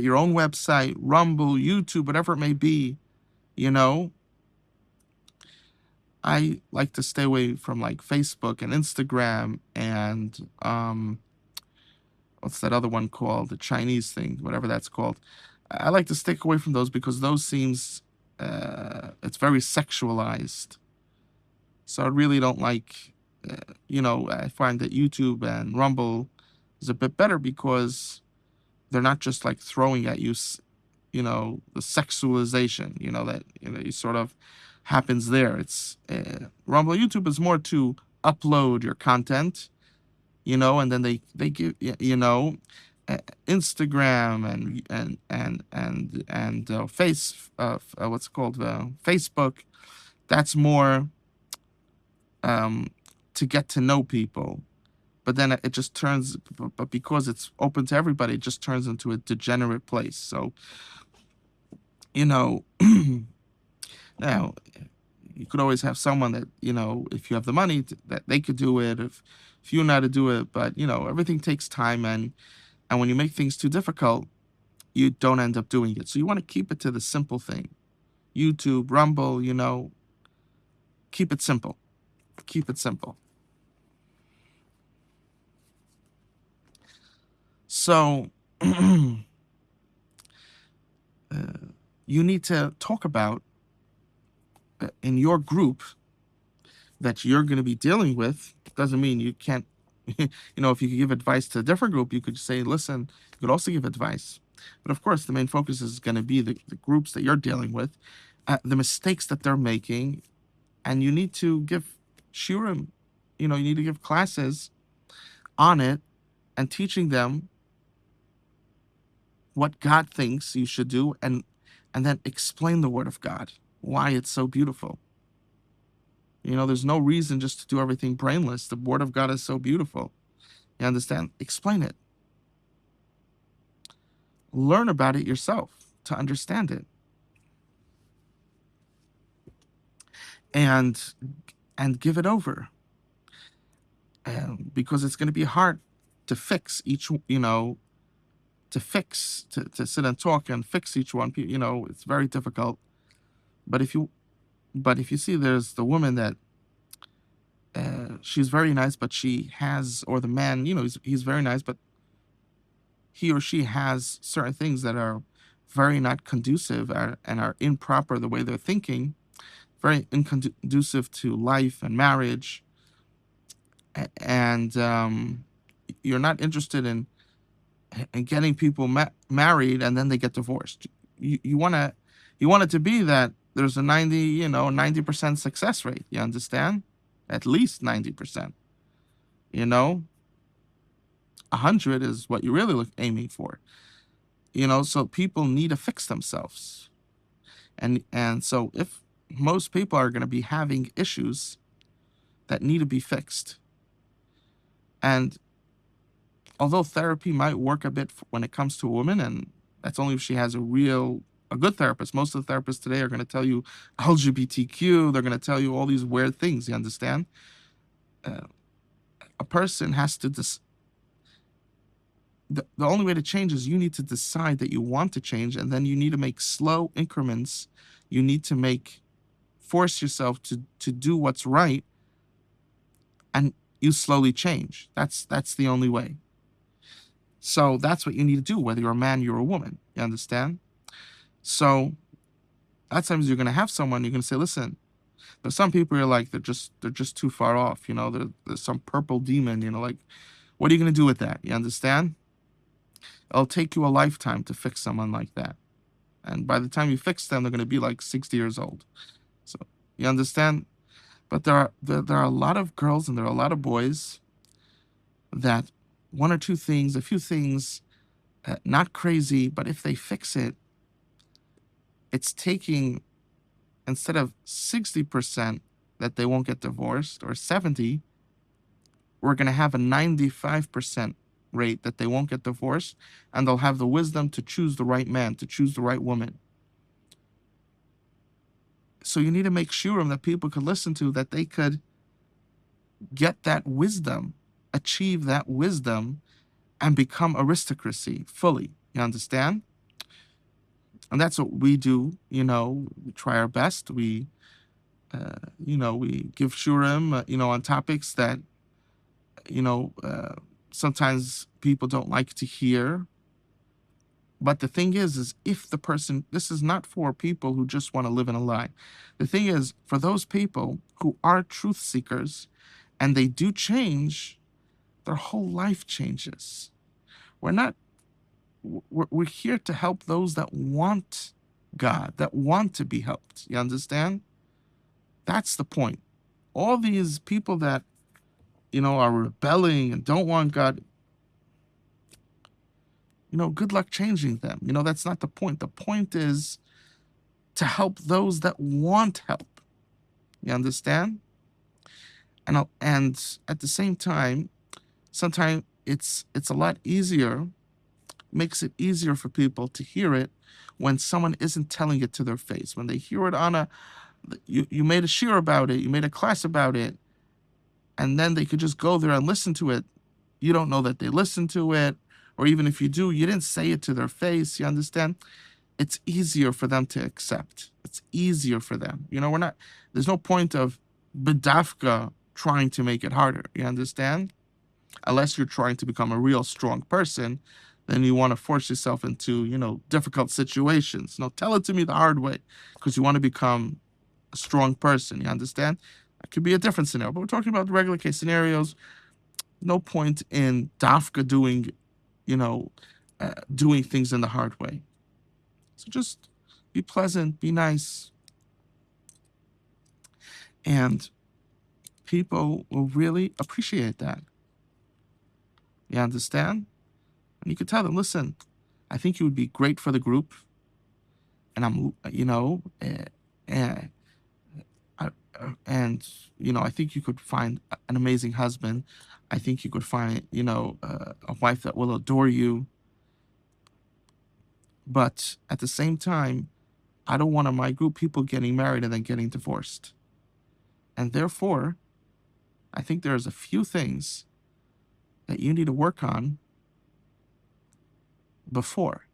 your own website, Rumble, YouTube, whatever it may be. I like to stay away from like Facebook and Instagram and what's that other one called? The Chinese thing, whatever that's called. I like to stick away from those because those seems it's very sexualized. So I really don't like. I find that YouTube and Rumble is a bit better because they're not just like throwing at you, the sexualization, that you sort of happens there. It's Rumble, YouTube is more to upload your content, and then they give Instagram and what's it called, Facebook. That's more to get to know people. But then it just turns, but because it's open to everybody, it just turns into a degenerate place. So, you know, now you could always have someone that, if you have the money, that they could do it, if you know how to do it. But, everything takes time. And when you make things too difficult, you don't end up doing it. So you want to keep it to the simple thing. YouTube, Rumble, keep it simple. Keep it simple. So you need to talk about in your group that you're going to be dealing with. Doesn't mean you can't, if you could give advice to a different group, you could say, listen, you could also give advice. But of course, the main focus is going to be the groups that you're dealing with, the mistakes that they're making, and you need to give shiurim, you need to give classes on it and teaching them what God thinks you should do, and then explain the word of God, why it's so beautiful. There's no reason just to do everything brainless. The word of God is so beautiful. You understand? Explain it. Learn about it yourself to understand it. And give it over. Because it's going to be hard to fix each, to sit and talk and fix each one. It's very difficult. But if you see there's the woman that she's very nice, but she has, or the man, he's very nice, but he or she has certain things that are very not conducive and are improper the way they're thinking, very inconducive to life and marriage. And you're not interested in getting people married and then they get divorced. You want it to be that there's a 90% success rate. You understand? At least 90%. 100 is what you're really aiming for. So people need to fix themselves. And so if most people are going to be having issues that need to be fixed, and although therapy might work a bit when it comes to a woman, and that's only if she has a good therapist. Most of the therapists today are going to tell you LGBTQ. They're going to tell you all these weird things. You understand? A person has to the only way to change is you need to decide that you want to change, and then you need to make slow increments. You need to force yourself to do what's right, and you slowly change. That's the only way. So that's what you need to do, whether you're a man, you're a woman. You understand? So at times you're going to have someone, you're going to say, listen, there's some people you're like, they're just too far off. There's some purple demon, like, what are you going to do with that? You understand? It'll take you a lifetime to fix someone like that. And by the time you fix them, they're going to be like 60 years old. So you understand? But there are a lot of girls and there are a lot of boys that a few things, not crazy, but if they fix it, it's taking, instead of 60% that they won't get divorced, or 70, we're going to have a 95% rate that they won't get divorced, and they'll have the wisdom to choose the right man, to choose the right woman. So you need to make sure that people could listen to, that they could get that wisdom, achieve that wisdom, and become aristocracy fully. You understand? And that's what we do. We try our best. We give shurim, on topics that, sometimes people don't like to hear. But the thing is if the person, this is not for people who just want to live in a lie. The thing is, for those people who are truth seekers and they do change, their whole life changes. We're here to help those that want God, that want to be helped. You understand? That's the point. All these people that, are rebelling and don't want God, good luck changing them. That's not the point. The point is to help those that want help. You understand? And at the same time, sometimes it's a lot easier, makes it easier for people to hear it when someone isn't telling it to their face. When they hear it on you made a shir about it, you made a class about it, and then they could just go there and listen to it. You don't know that they listened to it, or even if you do, you didn't say it to their face. You understand? It's easier for them to accept. It's easier for them. There's no point of bedafka trying to make it harder. You understand? Unless you're trying to become a real strong person, then you want to force yourself into, difficult situations. No, tell it to me the hard way because you want to become a strong person. You understand? It could be a different scenario, but we're talking about regular case scenarios. No point in dafka doing things in the hard way. So just be pleasant, be nice, and people will really appreciate that. You understand? And you could tell them, listen, I think you would be great for the group, and I think you could find an amazing husband. I think you could find, a wife that will adore you. But at the same time, I don't want in my group people getting married and then getting divorced. And therefore, I think there's a few things that you need to work on before.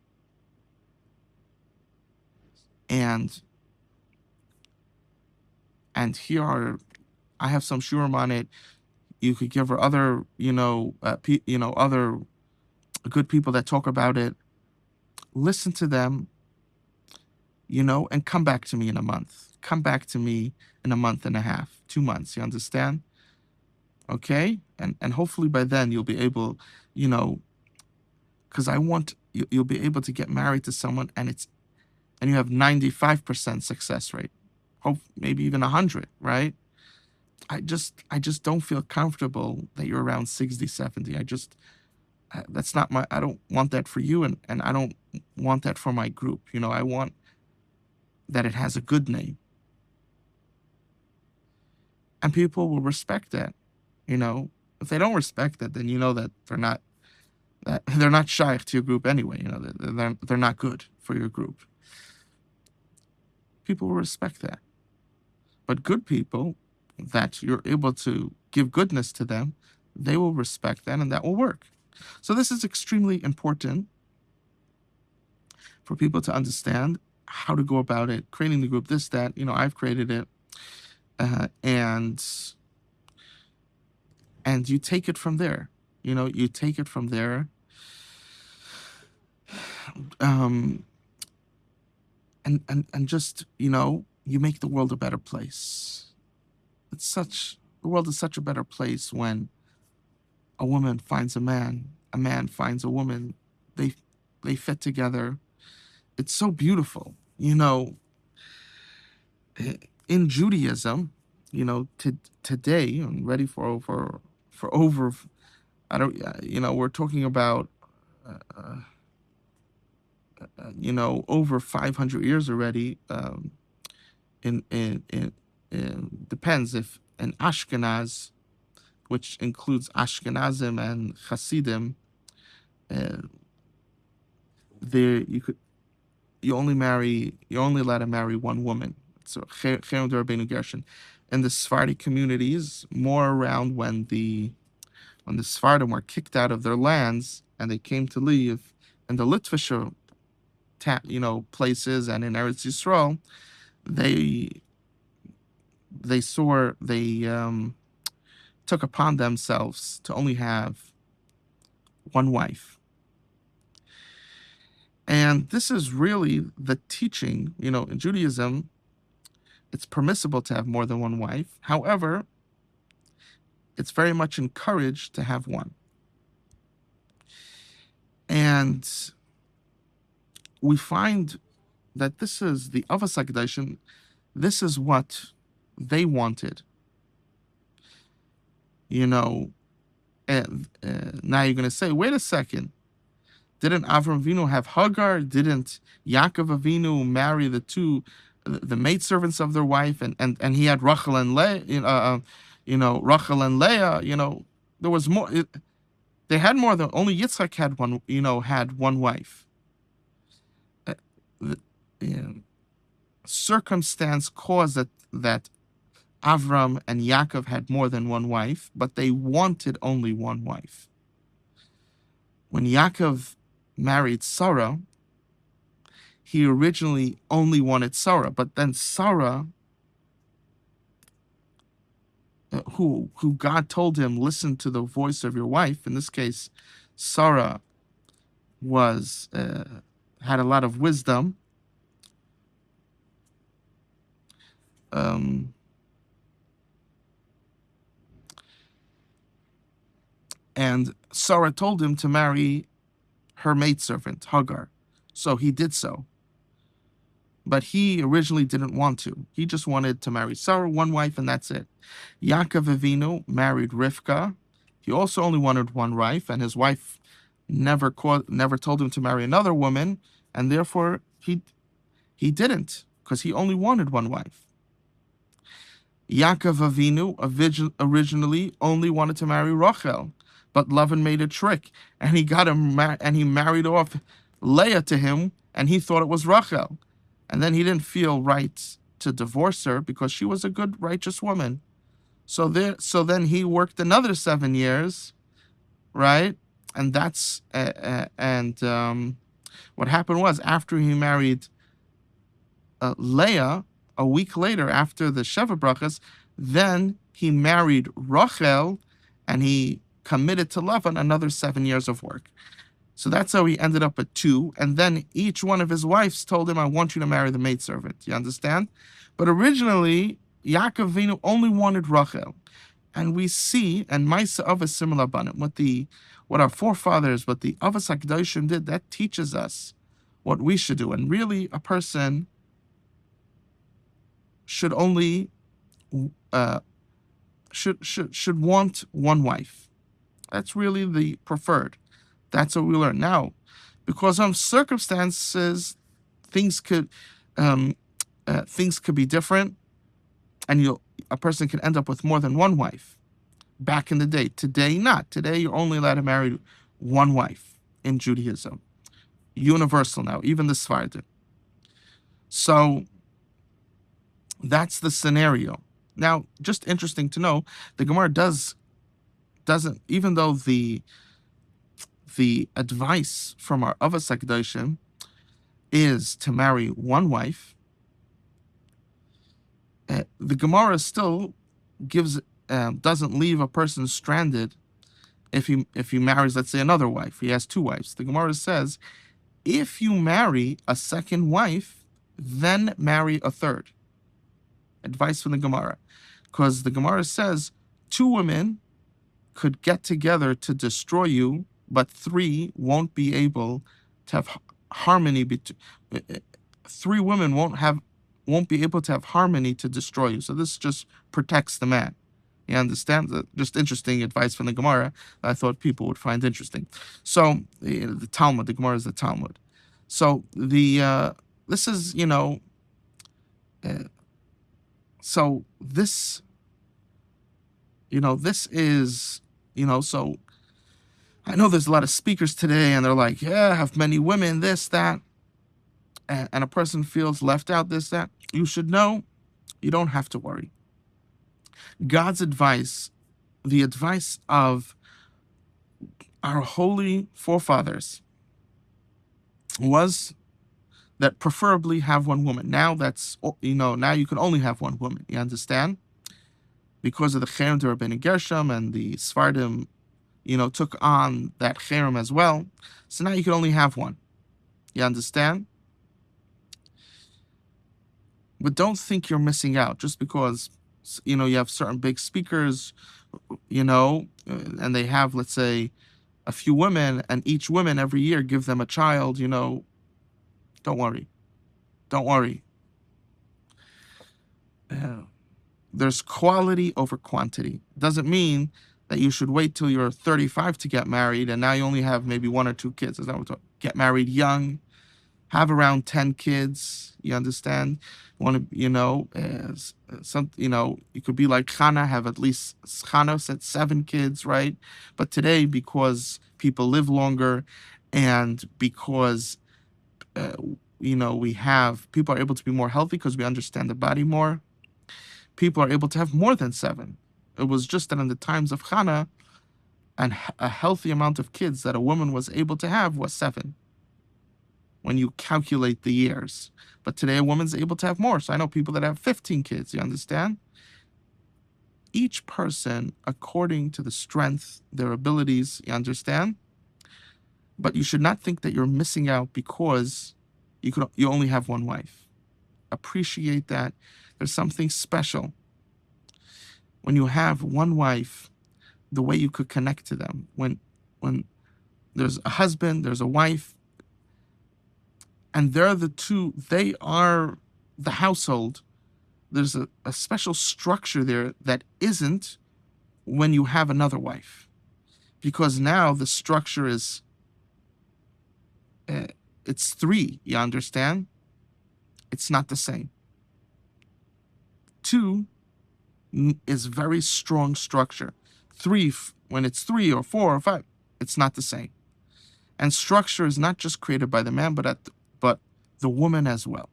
And I have some shurim on it. You could give her other, other good people that talk about it. Listen to them, and come back to me in a month. Come back to me in a month and a half, 2 months. You understand? Okay? And hopefully by then you'll be able, because I want you'll be able to get married to someone and you have 95% success rate. Hope maybe even 100, right? I just don't feel comfortable that you're around 60, 70. That's not I don't want that for you, and I don't want that for my group. I want that it has a good name. And people will respect that. If they don't respect that, then you know that they're not shaykh to your group anyway. They're not good for your group. People will respect that. But good people that you're able to give goodness to them, they will respect that, and that will work. So this is extremely important for people to understand how to go about it, creating the group, this, that, I've created it. And you take it from there. You take it from there. And just, you make the world a better place. The world is such a better place when a woman finds a man finds a woman, they fit together. It's so beautiful. In Judaism, today, I'm ready for over, we're talking about, over 500 years already. In depends if in Ashkenaz, which includes Ashkenazim and Hasidim, you're only allowed to marry one woman. So Cherem D'Rabbeinu Gershon. In the Sephardic communities, more around when the Sephardim were kicked out of their lands and they came to live in the Litvisher, places, and in Eretz Yisrael, they took upon themselves to only have one wife. And this is really the teaching. In Judaism, it's permissible to have more than one wife. However, it's very much encouraged to have one. And we find that this is the Avos HaKadoshim. This is what they wanted. And now you're going to say, wait a second. Didn't Avram Avinu have Hagar? Didn't Yaakov Avinu marry the two the maidservants of their wife, and he had Rachel and Leah, Rachel and Leah, there was more. They had more than only Yitzchak had one, had one wife. Uh, the, Circumstance caused that Avram and Yaakov had more than one wife, but they wanted only one wife. When Yaakov married Sarah, he originally only wanted Sarah, but then Sarah, who God told him, listen to the voice of your wife. In this case, Sarah was had a lot of wisdom. And Sarah told him to marry her maidservant, Hagar. So he did so. But he originally didn't want to. He just wanted to marry Sarah, one wife, and that's it. Yaakov Avinu married Rivka. He also only wanted one wife, and his wife never told him to marry another woman, and therefore he didn't, because he only wanted one wife. Yaakov Avinu originally only wanted to marry Rachel, but Lavan made a trick, and he married off Leah to him, and he thought it was Rachel, and then he didn't feel right to divorce her because she was a good, righteous woman. So then he worked another 7 years, right? And that's what happened was, after he married Leah, a week later, after the Sheva Brachas, then he married Rachel, and he committed to Lavan another 7 years of work. So that's how he ended up at 2. And then each one of his wives told him, I want you to marry the maidservant. You understand? But originally, Yaakov Avinu only wanted Rachel. And we see, and Maisa Avos similar banim, what our forefathers, what the Avos HaKadoshim did, that teaches us what we should do. And really, a person should only should want one wife. That's really the preferred. That's what we learn now, because of circumstances, things could be different, and a person can end up with more than one wife. Back in the day, today not. Today you're only allowed to marry one wife in Judaism. Universal now, even the Sephardim. So that's the scenario. Now, just interesting to know, the Gemara doesn't, even though the advice from our Avos HaKadoshim is to marry one wife, the Gemara still doesn't leave a person stranded if he marries, let's say, another wife. He has 2 wives. The Gemara says, if you marry a second wife, then marry a third. Advice from the Gemara, because the Gemara says 2 women could get together to destroy you, but 3 won't be able to have harmony. 3 women won't be able to have harmony to destroy you. So this just protects the man. You understand? Just interesting advice from the Gemara that I thought people would find interesting. So the Talmud, the Gemara is the Talmud. So this is so this is so I know there's a lot of speakers today, and they're like, yeah, I have many women, this, that, and a person feels left out, this, that. You should know, you don't have to worry. God's advice, the advice of our holy forefathers, was that preferably have one woman. Now now you can only have one woman. You understand? Because of the Cherem de Rabbeinu Gershom, and the Sephardim, took on that Cherem as well. So now you can only have one. You understand? But don't think you're missing out just because, you have certain big speakers, and they have, let's say, a few women, and each woman every year give them a child, don't worry. Don't worry. There's quality over quantity. Doesn't mean that you should wait till you're 35 to get married, and now you only have maybe 1 or 2 kids. Get married young, have around 10 kids. You understand? You want to, you could be like Hannah, have at least Hannah said 7 kids, right? But today, because people live longer, and because uh, we have people are able to be more healthy because we understand the body more. People are able to have more than 7. It was just that in the times of Hannah, and a healthy amount of kids that a woman was able to have was 7 when you calculate the years. But today a woman's able to have more. So I know people that have 15 kids, you understand? Each person according to the strength, their abilities, you understand? But you should not think that you're missing out because you only have one wife. Appreciate that. There's something special when you have one wife, the way you could connect to them. When there's a husband, there's a wife, and they're the two, they are the household. There's a special structure there that isn't when you have another wife. Because now the structure is, it's 3, you understand? It's not the same. 2 is very strong structure. 3, when it's 3 or 4 or 5, it's not the same. And structure is not just created by the man, but the woman as well,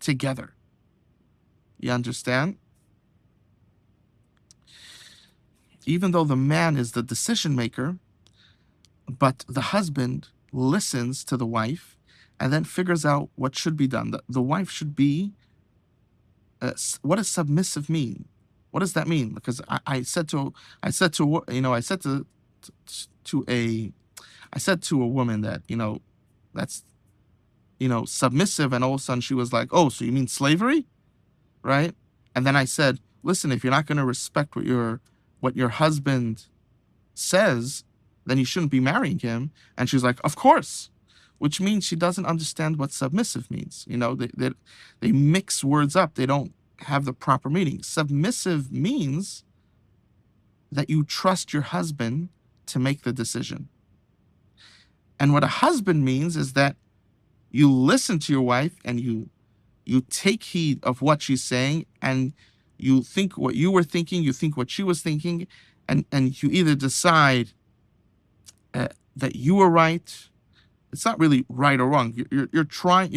together. You understand? Even though the man is the decision maker, but the husband listens to the wife and then figures out what should be done. The wife should be, what does submissive mean? What does that mean? Because I said to a woman that, that's, submissive, and all of a sudden she was like, oh, so you mean slavery? Right? And then I said, listen, if you're not going to respect what your husband says, then you shouldn't be marrying him. And she's like, of course, which means she doesn't understand what submissive means. They mix words up. They don't have the proper meaning. Submissive means that you trust your husband to make the decision. And what a husband means is that you listen to your wife and you take heed of what she's saying, and you think what you were thinking, you think what she was thinking, and you either decide that you are right. It's not really right or wrong. You're trying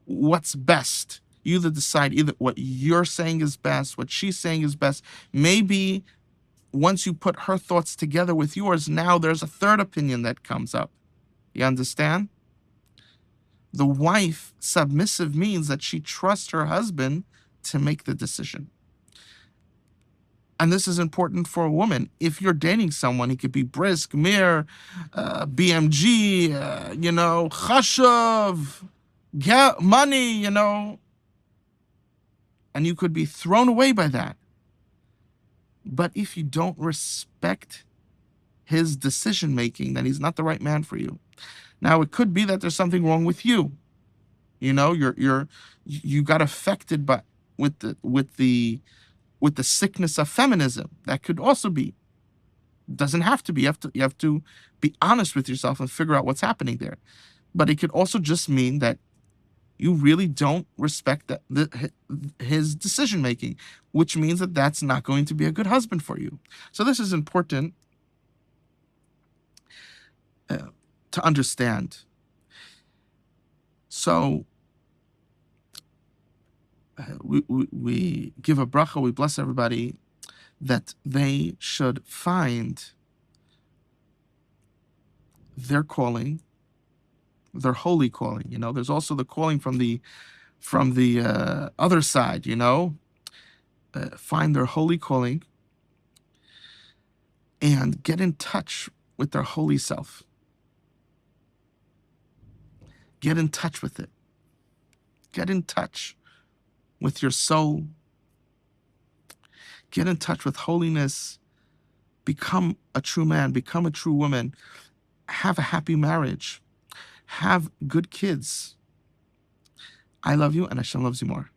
what's best. You either decide either what you're saying is best, what she's saying is best. Maybe once you put her thoughts together with yours, now there's a third opinion that comes up. You understand? The wife, submissive, means that she trusts her husband to make the decision. And this is important for a woman. If you're dating someone, he could be brisk, mir, BMG, chashav, get money, and you could be thrown away by that. But if you don't respect his decision making, then he's not the right man for you. Now, it could be that there's something wrong with you. You got affected with the sickness of feminism. That could also be. It doesn't have to be. You have to be honest with yourself and figure out what's happening there. But it could also just mean that you really don't respect his decision making, which means that that's not going to be a good husband for you. So this is important to understand. So we give a bracha, we bless everybody that they should find their calling, their holy calling. There's also the calling from the other side. Find their holy calling and get in touch with their holy self. Get in touch with it. Get in touch with your soul. Get in touch with holiness. Become a true man. Become a true woman. Have a happy marriage. Have good kids. I love you, and Hashem loves you more.